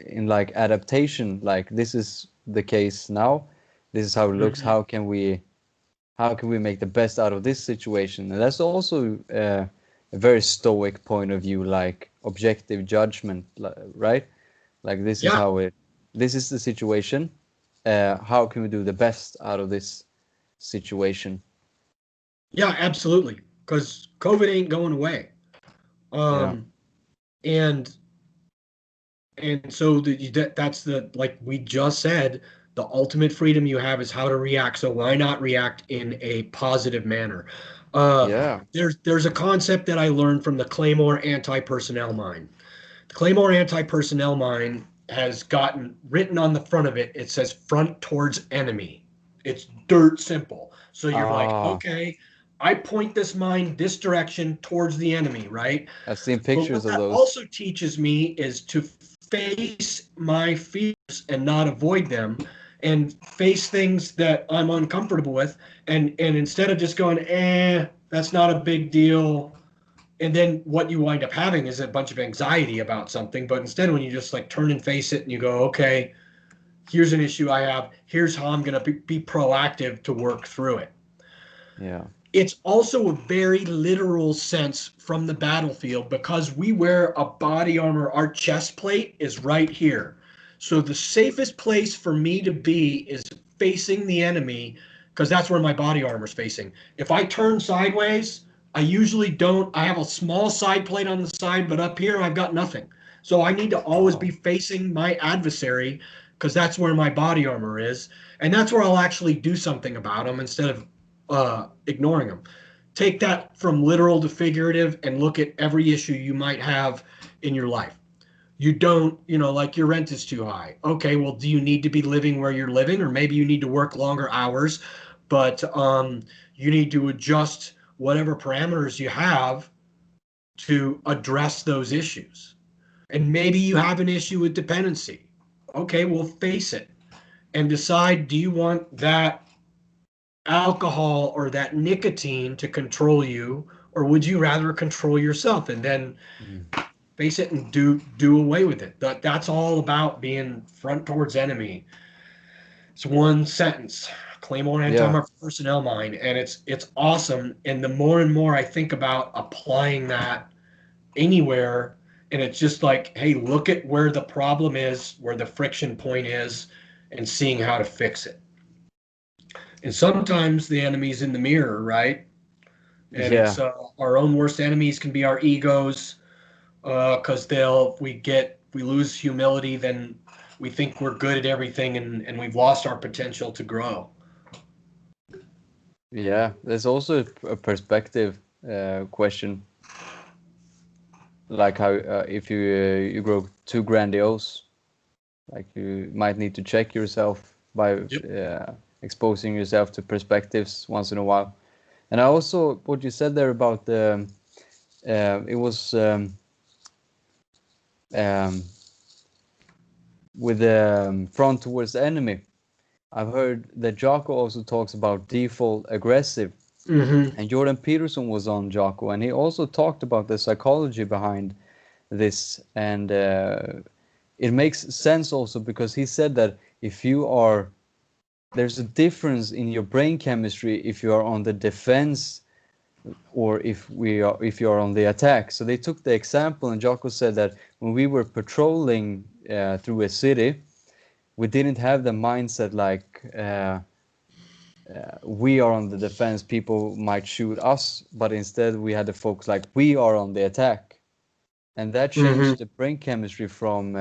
in like adaptation, like this is the case now, this is how it looks, how can we make the best out of this situation? And that's also a very Stoic point of view, like objective judgment, right? Like this is this is the situation, how can we do the best out of this situation? Yeah, absolutely. Because COVID ain't going away. And so that's the, like we just said, the ultimate freedom you have is how to react. So why not react in a positive manner? There's a concept that I learned from the Claymore anti-personnel mine. The Claymore anti-personnel mine has gotten written on the front of it. It says front towards enemy. It's dirt simple. So you're like, okay, I point this mine this direction towards the enemy, right? I've seen pictures of those. What that also teaches me is to face my fears and not avoid them, and face things that I'm uncomfortable with, and instead of just going, that's not a big deal, and then what you wind up having is a bunch of anxiety about something. But instead, when you just like turn and face it and you go, okay, here's an issue I have, here's how I'm going to be proactive to work through it. Yeah. it's also a very literal sense from the battlefield because we wear a body armor. Our chest plate is right here. So the safest place for me to be is facing the enemy because that's where my body armor is facing. If I turn sideways, I usually don't. I have a small side plate on the side, but up here I've got nothing. So I need to always be facing my adversary because that's where my body armor is. And that's where I'll actually do something about them instead of ignoring them. Take that from literal to figurative and look at every issue you might have in your life. You don't, like your rent is too high. Okay, well, do you need to be living where you're living? Or maybe you need to work longer hours, but you need to adjust whatever parameters you have to address those issues. And maybe you have an issue with dependency. Okay, well, face it and decide, do you want that alcohol or that nicotine to control you, or would you rather control yourself? And then face it and do away with it. That's all about being front towards enemy. It's one sentence. Claymore anti-armor personnel mine, and it's awesome. And the more and more I think about applying that anywhere, and it's just like, hey, look at where the problem is, where the friction point is, and seeing how to fix it. And sometimes the enemy's in the mirror, right? And it's our own worst enemies can be our egos, because we lose humility, then we think we're good at everything, and we've lost our potential to grow. Yeah, there's also a perspective question, like how if you grow too grandiose, like you might need to check yourself by exposing yourself to perspectives once in a while. And I also, what you said there about it was with the front towards the enemy. I've heard that Jocko also talks about default aggressive. Mm-hmm. And Jordan Peterson was on Jocko, and he also talked about the psychology behind this. And it makes sense also because he said that there's a difference in your brain chemistry if you are on the defense or if you are on the attack. So they took the example, and Jocko said that when we were patrolling through a city, we didn't have the mindset like we are on the defense, people might shoot us, but instead we had the focus like we are on the attack. And that changed the brain chemistry from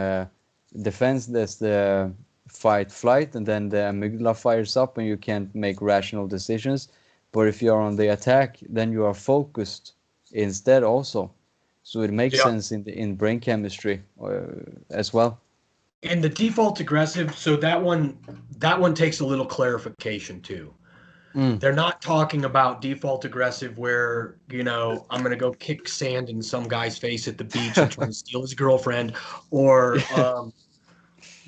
defense, that's the fight flight, and then the amygdala fires up and you can't make rational decisions. But if you are on the attack, then you are focused instead also. So it makes sense in brain chemistry as well. And the default aggressive, so that one takes a little clarification too. They're not talking about default aggressive where, I'm going to go kick sand in some guy's face at the beach and try to steal his girlfriend, or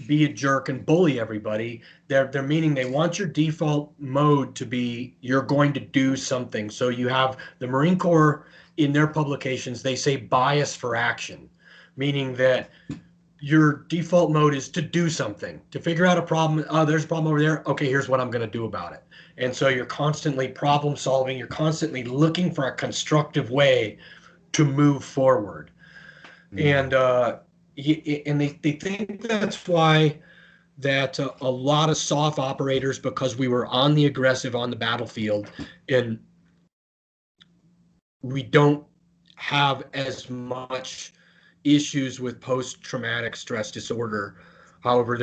be a jerk and bully everybody. They're meaning they want your default mode to be you're going to do something. So you have the Marine Corps in their publications, they say bias for action, meaning that your default mode is to do something, to figure out a problem. Oh, there's a problem over there. Okay, here's what I'm going to do about it. And so you're constantly problem solving. You're constantly looking for a constructive way to move forward. And they think that's why that a lot of soft operators, because we were on the aggressive on the battlefield, and we don't have as much issues with post-traumatic stress disorder. However,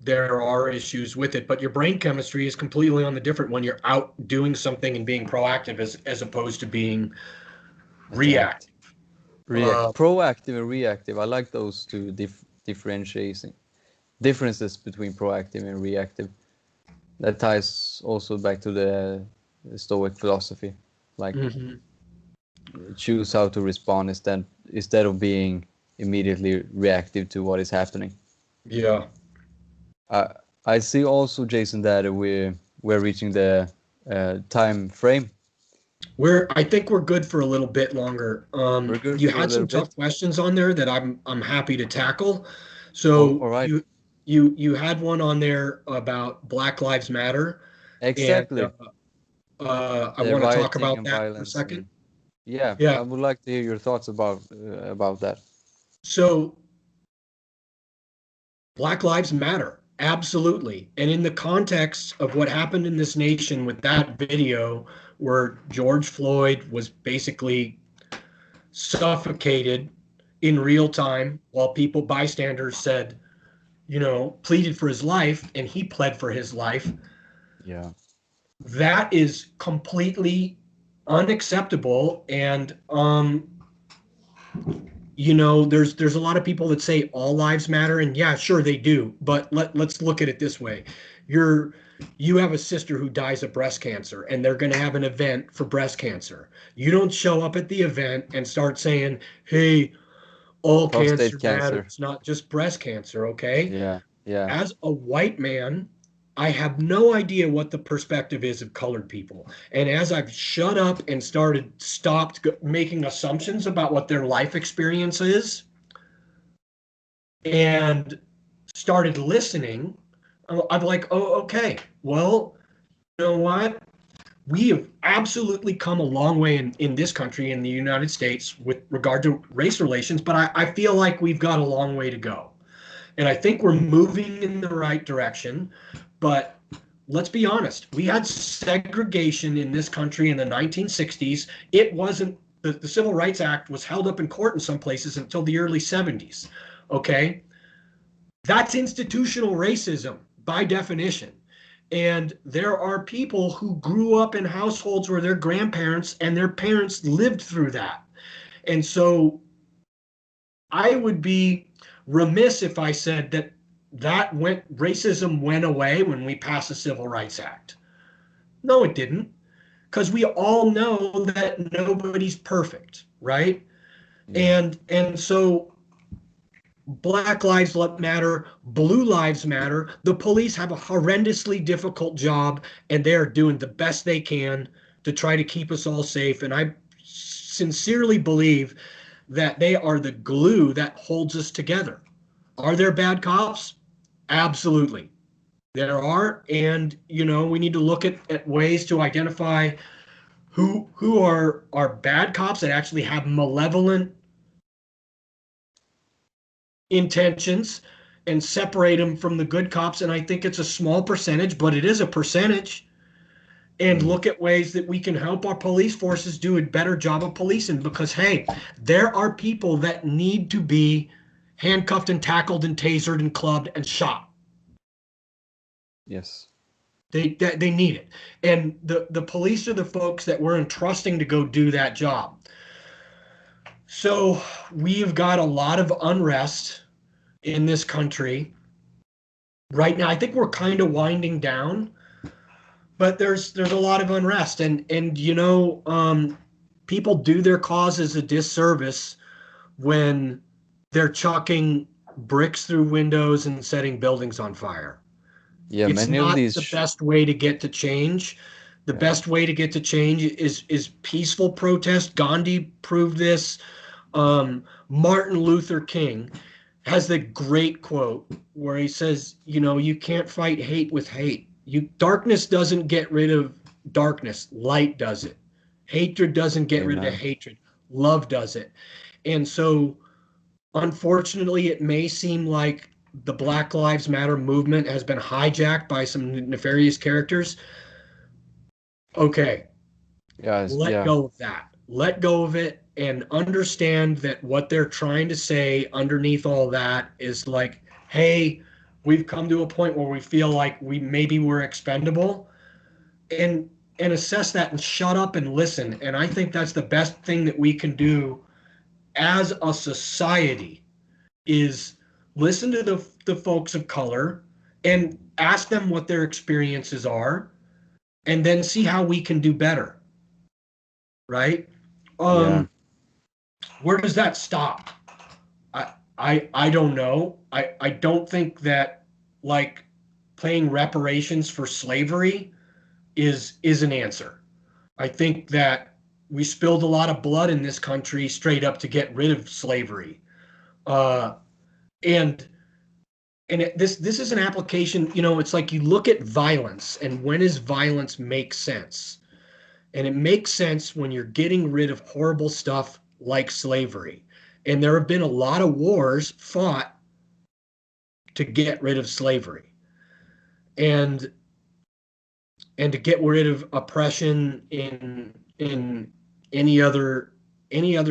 there are issues with it, but your brain chemistry is completely on the different when you're out doing something and being proactive as opposed to being reactive. Proactive and reactive. I like those two differentiating differences between proactive and reactive. That ties also back to the Stoic philosophy, like choose how to respond instead of being immediately reactive to what is happening. Yeah. I see also, Jason, that we're reaching the time frame. I think we're good for a little bit longer. We're good You for a had some little tough bit. questions on there that I'm happy to tackle. So All right. you had one on there about Black Lives Matter. Exactly. And I The want to talk rioting about and that for a violence, second. and yeah, I Yeah. would like to hear your thoughts about that. So Black Lives Matter, absolutely. And in the context of what happened in this nation with that video where George Floyd was basically suffocated in real time while people, bystanders, said, pleaded for his life, and he pled for his life. Yeah. That is completely unacceptable. And there's a lot of people that say all lives matter, and yeah, sure they do, but let's look at it this way. You have a sister who dies of breast cancer, and they're going to have an event for breast cancer. You don't show up at the event and start saying, hey, all Prostate cancer cancer. matters, not just breast cancer, okay? Yeah. Yeah. As a white man, I have no idea what the perspective is of colored people. And as I've shut up and stopped making assumptions about what their life experience is and started listening, I'm like, oh, okay, well, you know what? We have absolutely come a long way in this country, in the United States, with regard to race relations, but I feel like we've got a long way to go. And I think we're moving in the right direction. But let's be honest, we had segregation in this country in the 1960s. It wasn't, the Civil Rights Act was held up in court in some places until the early 70s. Okay? That's institutional racism by definition. And there are people who grew up in households where their grandparents and their parents lived through that. And so I would be remiss if I said that racism went away when we passed the Civil Rights Act. No, it didn't, because we all know that nobody's perfect, right? Yeah. And so Black Lives Matter, Blue Lives Matter. The police have a horrendously difficult job, and they are doing the best they can to try to keep us all safe. And I sincerely believe that they are the glue that holds us together. Are there bad cops? Absolutely. There are. And, we need to look at ways to identify who are bad cops that actually have malevolent intentions and separate them from the good cops. And I think it's a small percentage, but it is a percentage. And Mm. look at ways that we can help our police forces do a better job of policing, because, hey, there are people that need to be handcuffed and tackled and tasered and clubbed and shot. Yes. They need it. And the police are the folks that we're entrusting to go do that job. So we've got a lot of unrest in this country right now. I think we're kind of winding down, but there's a lot of unrest, and people do their causes a disservice when they're chucking bricks through windows and setting buildings on fire. Yeah. It's Many of not these. the best way to get to change. The Yeah. best way to get to change is peaceful protest. Gandhi proved this. Martin Luther King has the great quote where he says, you can't fight hate with hate. Darkness doesn't get rid of darkness. Light does it. Hatred doesn't get rid of Amen. hatred. Love does it. And so, unfortunately, it may seem like the Black Lives Matter movement has been hijacked by some nefarious characters. Okay, Yes. let Yeah. go of that. Let go of it and understand that what they're trying to say underneath all that is like, hey, we've come to a point where we feel like we're expendable, and assess that and shut up and listen. And I think that's the best thing that we can do as a society is listen to the folks of color and ask them what their experiences are, and then see how we can do better, right? Yeah. Where does that stop? I don't know. I don't think that, like, paying reparations for slavery is an answer. I think that we spilled a lot of blood in this country straight up to get rid of slavery. Uh, and this is an application. It's like you look at violence, and when does violence make sense? And it makes sense when you're getting rid of horrible stuff like slavery. And there have been a lot of wars fought to get rid of slavery and to get rid of oppression in any other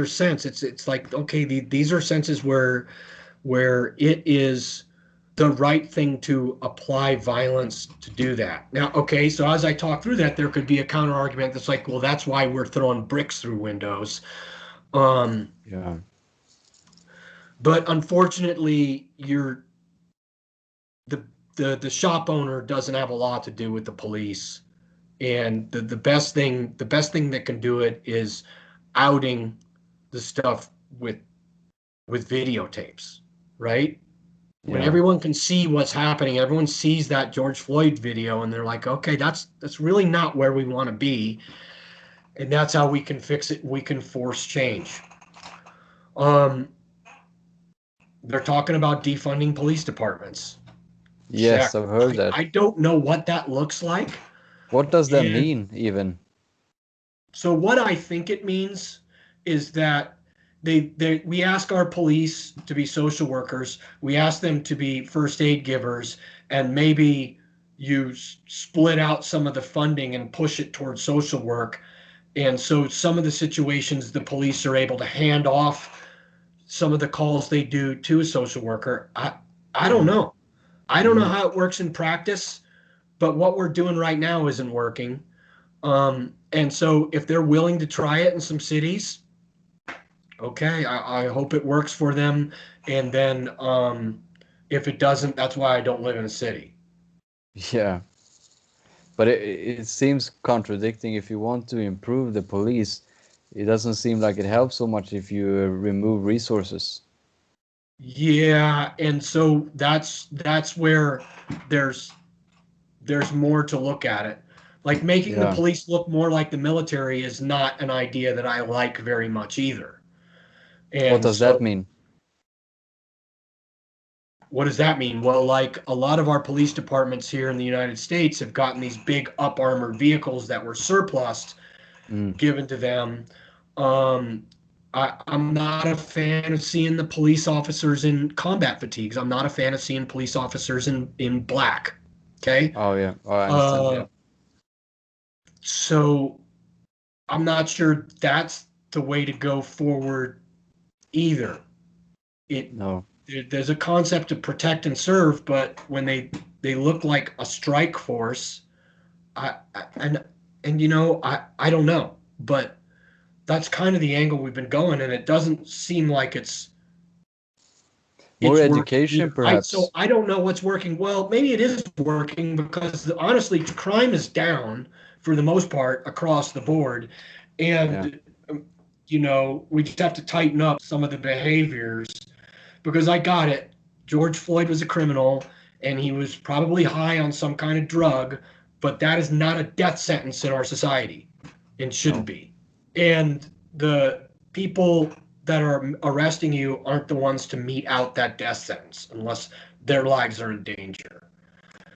sense. It's like, okay, these are senses where it is the right thing to apply violence to do that. Now, okay, so as I talk through that, there could be a counter argument that's like, well, that's why we're throwing bricks through windows. Yeah. But unfortunately, the the shop owner doesn't have a lot to do with the police. And the best thing that can do it is outing the stuff with videotapes, right? When Yeah. everyone can see what's happening, everyone sees that George Floyd video, and they're like, okay, that's really not where we want to be, and that's how we can fix it. We can force change. Um, they're talking about defunding police departments. Yes, Check. I've heard that. I don't know what that looks like. What does that And mean, even? so what I think it means is that we ask our police to be social workers. We ask them to be first aid givers, and maybe you split out some of the funding and push it towards social work. And so some of the situations the police are able to hand off some of the calls they do to a social worker. I don't Mm. know. I don't know Mm. how it works in practice, but what we're doing right now isn't working. And so if they're willing to try it in some cities, okay, I hope it works for them. And then if it doesn't, that's why I don't live in a city. Yeah. But it seems contradicting. If you want to improve the police, it doesn't seem like it helps so much if you remove resources. Yeah, and so that's where there's more to look at it. Like making the Yeah. police look more like the military is not an idea that I like very much either. What And does that so mean? what does that mean? Well, like a lot of our police departments here in the United States have gotten these big up armored vehicles that were surplused Mm. given to them. Um, I'm not a fan of seeing the police officers in combat fatigues. I'm not a fan of seeing police officers in black. Okay. Oh, yeah. Oh, I understand. Uh, Yeah. so I'm not sure that's the way to go forward either. It No. there's a concept of protect and serve, but when they look like a strike force, and I don't know, but that's kind of the angle we've been going, and it doesn't seem like More it's working education, either. So perhaps. I don't know what's working. Well, maybe it is working because honestly, crime is down for the most part across the board, Yeah. and we just have to tighten up some of the behaviors because I got it. George Floyd was a criminal, and he was probably high on some kind of drug, but that is not a death sentence in our society, and shouldn't No. be. And the people that are arresting you aren't the ones to mete out that death sentence unless their lives are in danger.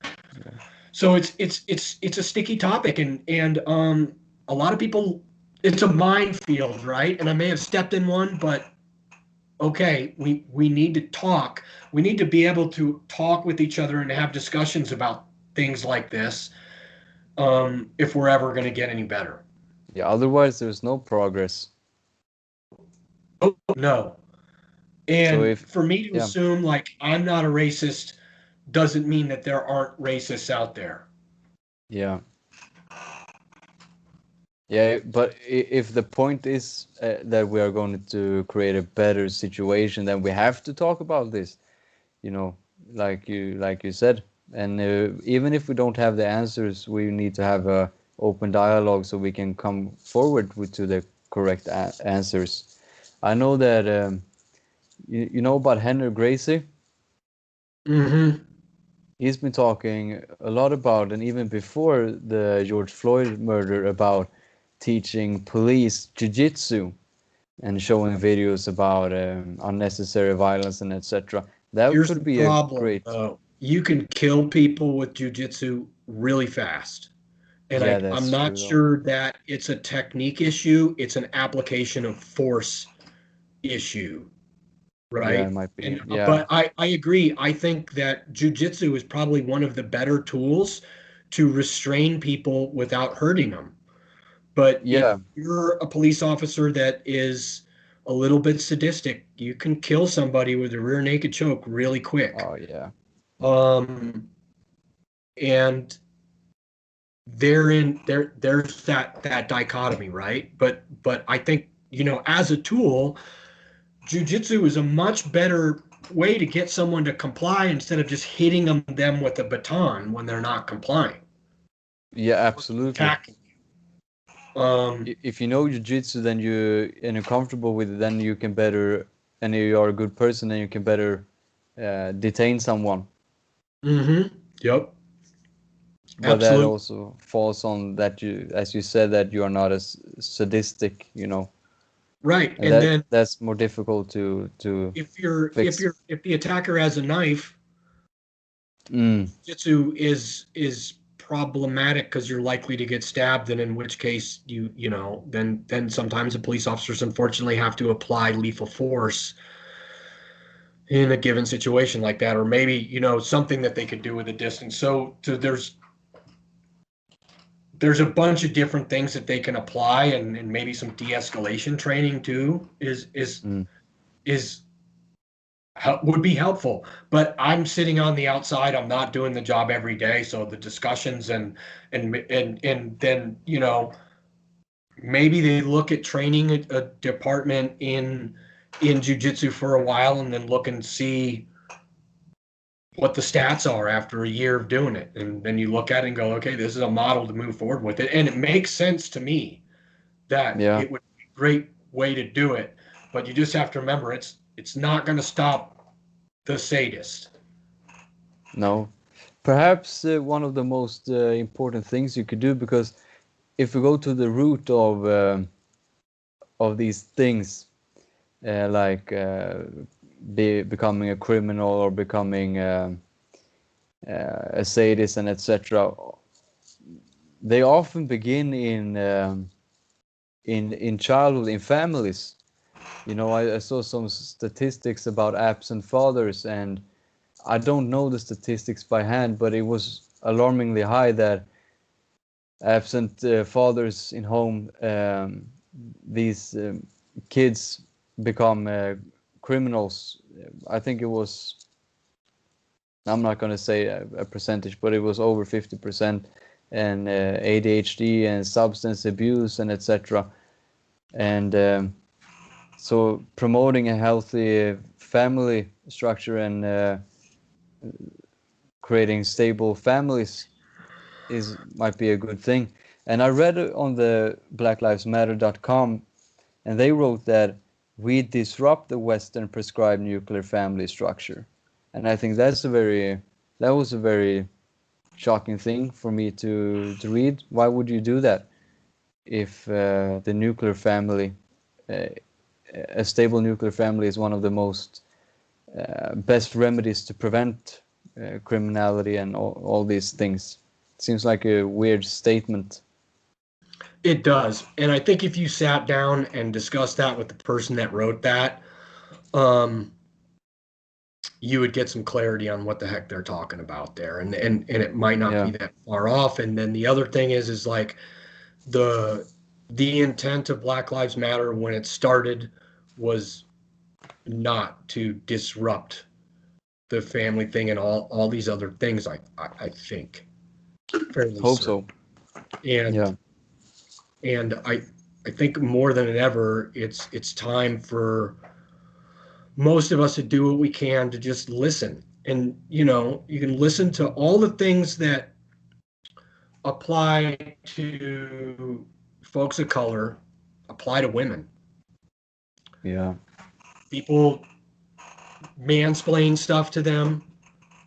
Yeah. So it's a sticky topic, and a lot of people, it's a minefield, right? And I may have stepped in one, but okay, we need to talk. We need to be able to talk with each other and have discussions about things like this, if we're ever going to get any better. Yeah. Otherwise, there's no progress. No. So And if, for me to yeah. assume like I'm not a racist doesn't mean that there aren't racists out there. Yeah. Yeah, but if the point is that we are going to create a better situation, then we have to talk about this, you know, like you said. And even if we don't have the answers, we need to have a open dialogue so we can come forward to the correct answers. I know that you know about Henry Gracie. Mm-hmm. He's been talking a lot about, and even before the George Floyd murder, about teaching police jiu-jitsu and showing videos about unnecessary violence and etc. That Here's could the be a problem, great. though. You can kill people with jujitsu really fast. And Yeah, I'm that's not true though. sure that it's a technique issue, it's an application of force issue, Yeah, it right? might be. And Yeah. but I agree. I think that jujitsu is probably one of the better tools to restrain people without hurting them. But if Yeah. you're a police officer that is a little bit sadistic, you can kill somebody with a rear naked choke really quick. Oh yeah. Um, and there's that dichotomy, right? But I think, as a tool, jujitsu is a much better way to get someone to comply instead of just hitting them with a baton when they're not complying Yeah, or absolutely. attacking. If you know jiu-jitsu, then and you're comfortable with it, then you can better, and you are a good person, then you can better detain someone. Yep, But that absolutely. also falls on that you, as you said, that you are not as sadistic, Right. and And then that's more difficult to if fix. the attacker has a knife, Mm, jitsu is problematic because you're likely to get stabbed, and in which case then sometimes the police officers unfortunately have to apply lethal force in a given situation like that, or maybe something that they could do with a distance. So there's a bunch of different things that they can apply, and maybe some de-escalation training too mm, is would be helpful. But I'm sitting on the outside. I'm not doing the job every day, so the discussions and then maybe they look at training a department in jujitsu for a while, and then look and see what the stats are after a year of doing it, and then you look at it and go, okay, this is a model to move forward with it, and it makes sense to me that yeah. it would be a great way to do it. But you just have to remember, it's not going to stop the sadist. No. Perhaps one of the most important things you could do, because if we go to the root of these things, like becoming a criminal or becoming a sadist and etc., they often begin in childhood, in families. I saw some statistics about absent fathers, and I don't know the statistics by hand, but it was alarmingly high that absent fathers in home, these kids become criminals. I think it was, I'm not going to say a percentage, but it was over 50%, and ADHD and substance abuse and etc. And so promoting a healthy family structure and creating stable families is might be a good thing. And I read on the blacklivesmatter.com, and they wrote that we disrupt the Western prescribed nuclear family structure. And I think that was a very shocking thing for me to read. Why would you do that if the nuclear family, uh, a stable nuclear family, is one of the most best remedies to prevent criminality and all these things? Seems like a weird statement. It does. And I think if you sat down and discussed that with the person that wrote that, um, you would get some clarity on what the heck they're talking about there. And it might not Yeah, be that far off. And then the other thing is like the the intent of Black Lives Matter when it started was not to disrupt the family thing and all these other things. I think fairly hope certain. so. And Yeah, I think more than ever, it's time for most of us to do what we can to just listen. And you can listen to all the things that apply to folks of color, apply to women. yeah, People mansplain stuff to them.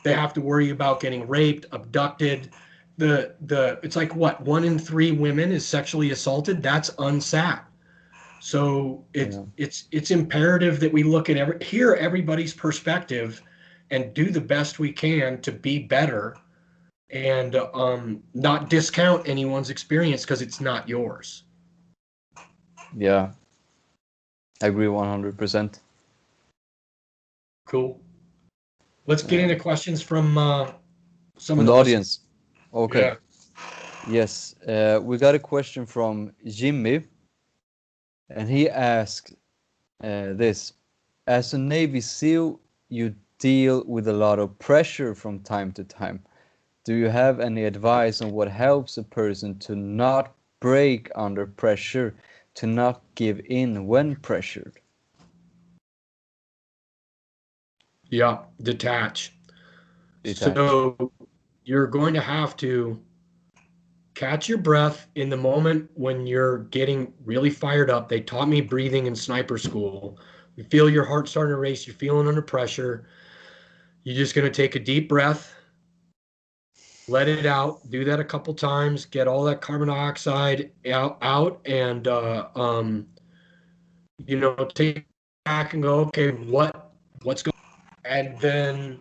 They have to worry about getting raped, abducted. The it's like what, 1 in 3 women is sexually assaulted. That's unsat. So yeah, it's imperative that we look at hear everybody's perspective and do the best we can to be better and not discount anyone's experience because it's not yours. Yeah, I agree 100%. Cool. Let's get into questions from some From of the the listeners. audience. Okay. Yeah. Yes, we got a question from Jimmy, and he asked this. As a Navy SEAL, you deal with a lot of pressure from time to time. Do you have any advice on what helps a person to not break under pressure, to not give in when pressured? Yeah. Detach. Detach. So you're going to have to catch your breath in the moment when you're getting really fired up. They taught me breathing in sniper school. You feel your heart starting to race, you're feeling under pressure. You're just going to take a deep breath, let it out, do that a couple times, get all that carbon dioxide out and take back and go, okay, what's going on? And then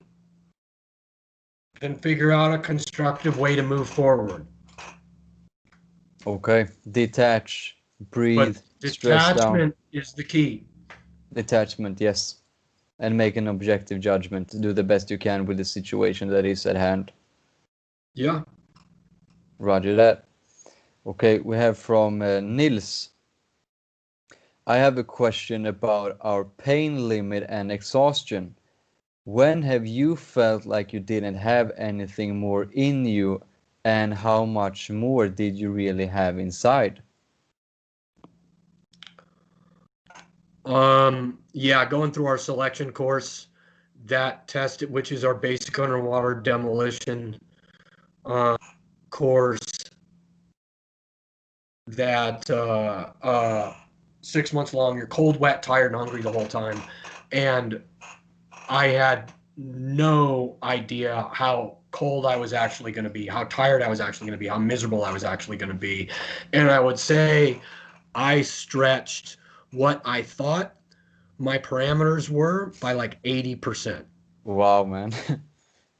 figure out a constructive way to move forward. Okay. Detach, breathe, But stress down. detachment is the key. Detachment, yes. And make an objective judgment. Do the best you can with the situation that is at hand. Yeah. Roger that. Okay, we have from Nils. I have a question about our pain limit and exhaustion. When have you felt like you didn't have anything more in you, and how much more did you really have inside? Yeah, going through our selection course, that test, which is our basic underwater demolition uh, course, that 6 months long. You're cold, wet, tired, and hungry the whole time. And I had no idea how cold I was actually going to be, how tired I was actually going to be, how miserable I was actually going to be. And I would say I stretched what I thought my parameters were by like 80%. Wow, man.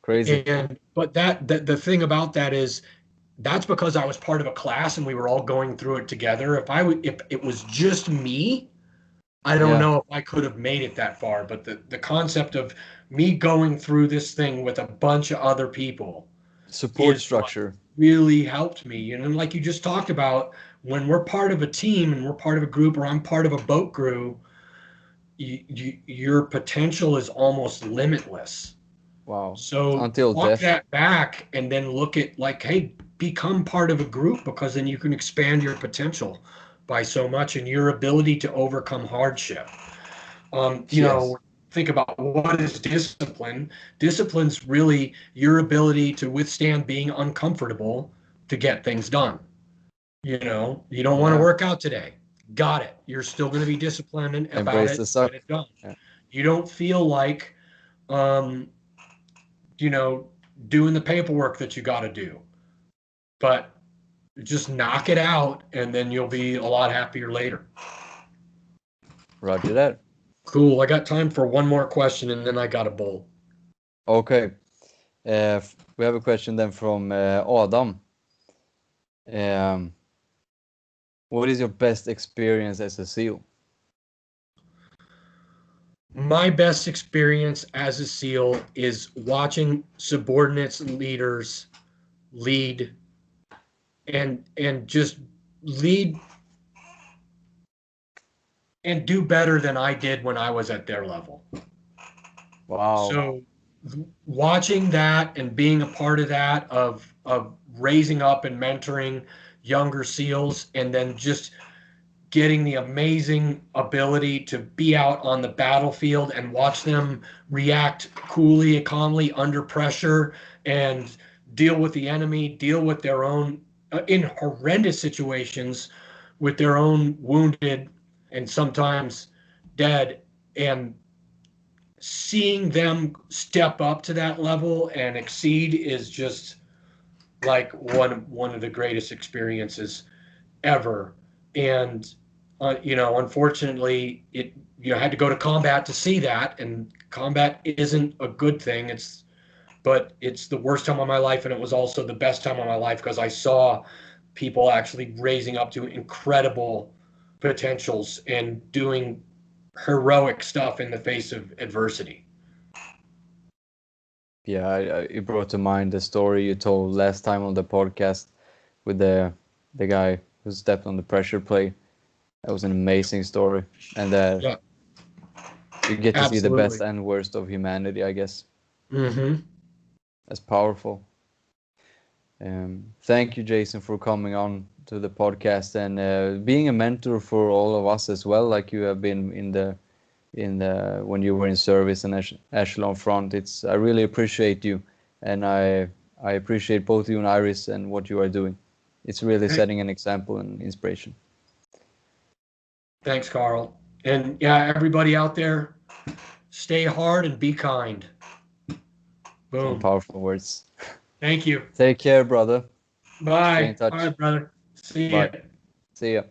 Crazy. And but the thing about that is that's because I was part of a class and we were all going through it together. If it was just me, I don't Yeah. know if I could have made it that far. But the concept of me going through this thing with a bunch of other people Support is what structure. really helped me. You know, like you just talked about, when we're part of a team and we're part of a group, or I'm part of a boat crew, your potential is almost limitless. Wow. So Until walk death. that back and then look at like, hey, become part of a group, because then you can expand your potential by so much and your ability to overcome hardship. Yes. Think about what is discipline. Discipline's really your ability to withstand being uncomfortable to get things done. You don't want to Yeah. work out today. Got it. You're still going to be disciplined about Embrace it. the Get suck. it done. Yeah. You don't feel like um, you know, doing the paperwork that you got to do. But just knock it out and then you'll be a lot happier later. Roger that. Cool. I got time for one more question and then I got a bowl. Okay. We have a question then from Adam. Um, what is your best experience as a SEAL? My best experience as a SEAL is watching subordinates and leaders lead and just lead and do better than I did when I was at their level. Wow. So watching that and being a part of that, of raising up and mentoring younger SEALs, and then just getting the amazing ability to be out on the battlefield and watch them react coolly and calmly under pressure and deal with the enemy, deal with their own in horrendous situations with their own wounded and sometimes dead, and seeing them step up to that level and exceed is just like one of the greatest experiences ever. And unfortunately, had to go to combat to see that, and combat isn't a good thing. It's but it's the worst time of my life, and it was also the best time of my life because I saw people actually raising up to incredible potentials and doing heroic stuff in the face of adversity. Yeah, it brought to mind the story you told last time on the podcast with the guy who stepped on the pressure plate. That was an amazing story, and Yeah, you get to see the best absolutely. and worst of humanity, I guess. Mm-hmm. That's powerful. Thank you, Jason, for coming on to the podcast and being a mentor for all of us as well, like you have been in the when you were in service and echelon front. I really appreciate you, and I appreciate both you and Iris and what you are doing. It's really setting an example and inspiration. Thanks, Carl. And yeah, everybody out there, stay hard and be kind. Some Boom. powerful words. Thank you. Take care, brother. Stay in Bye. All touch. right, brother. See ya. Bye. See ya.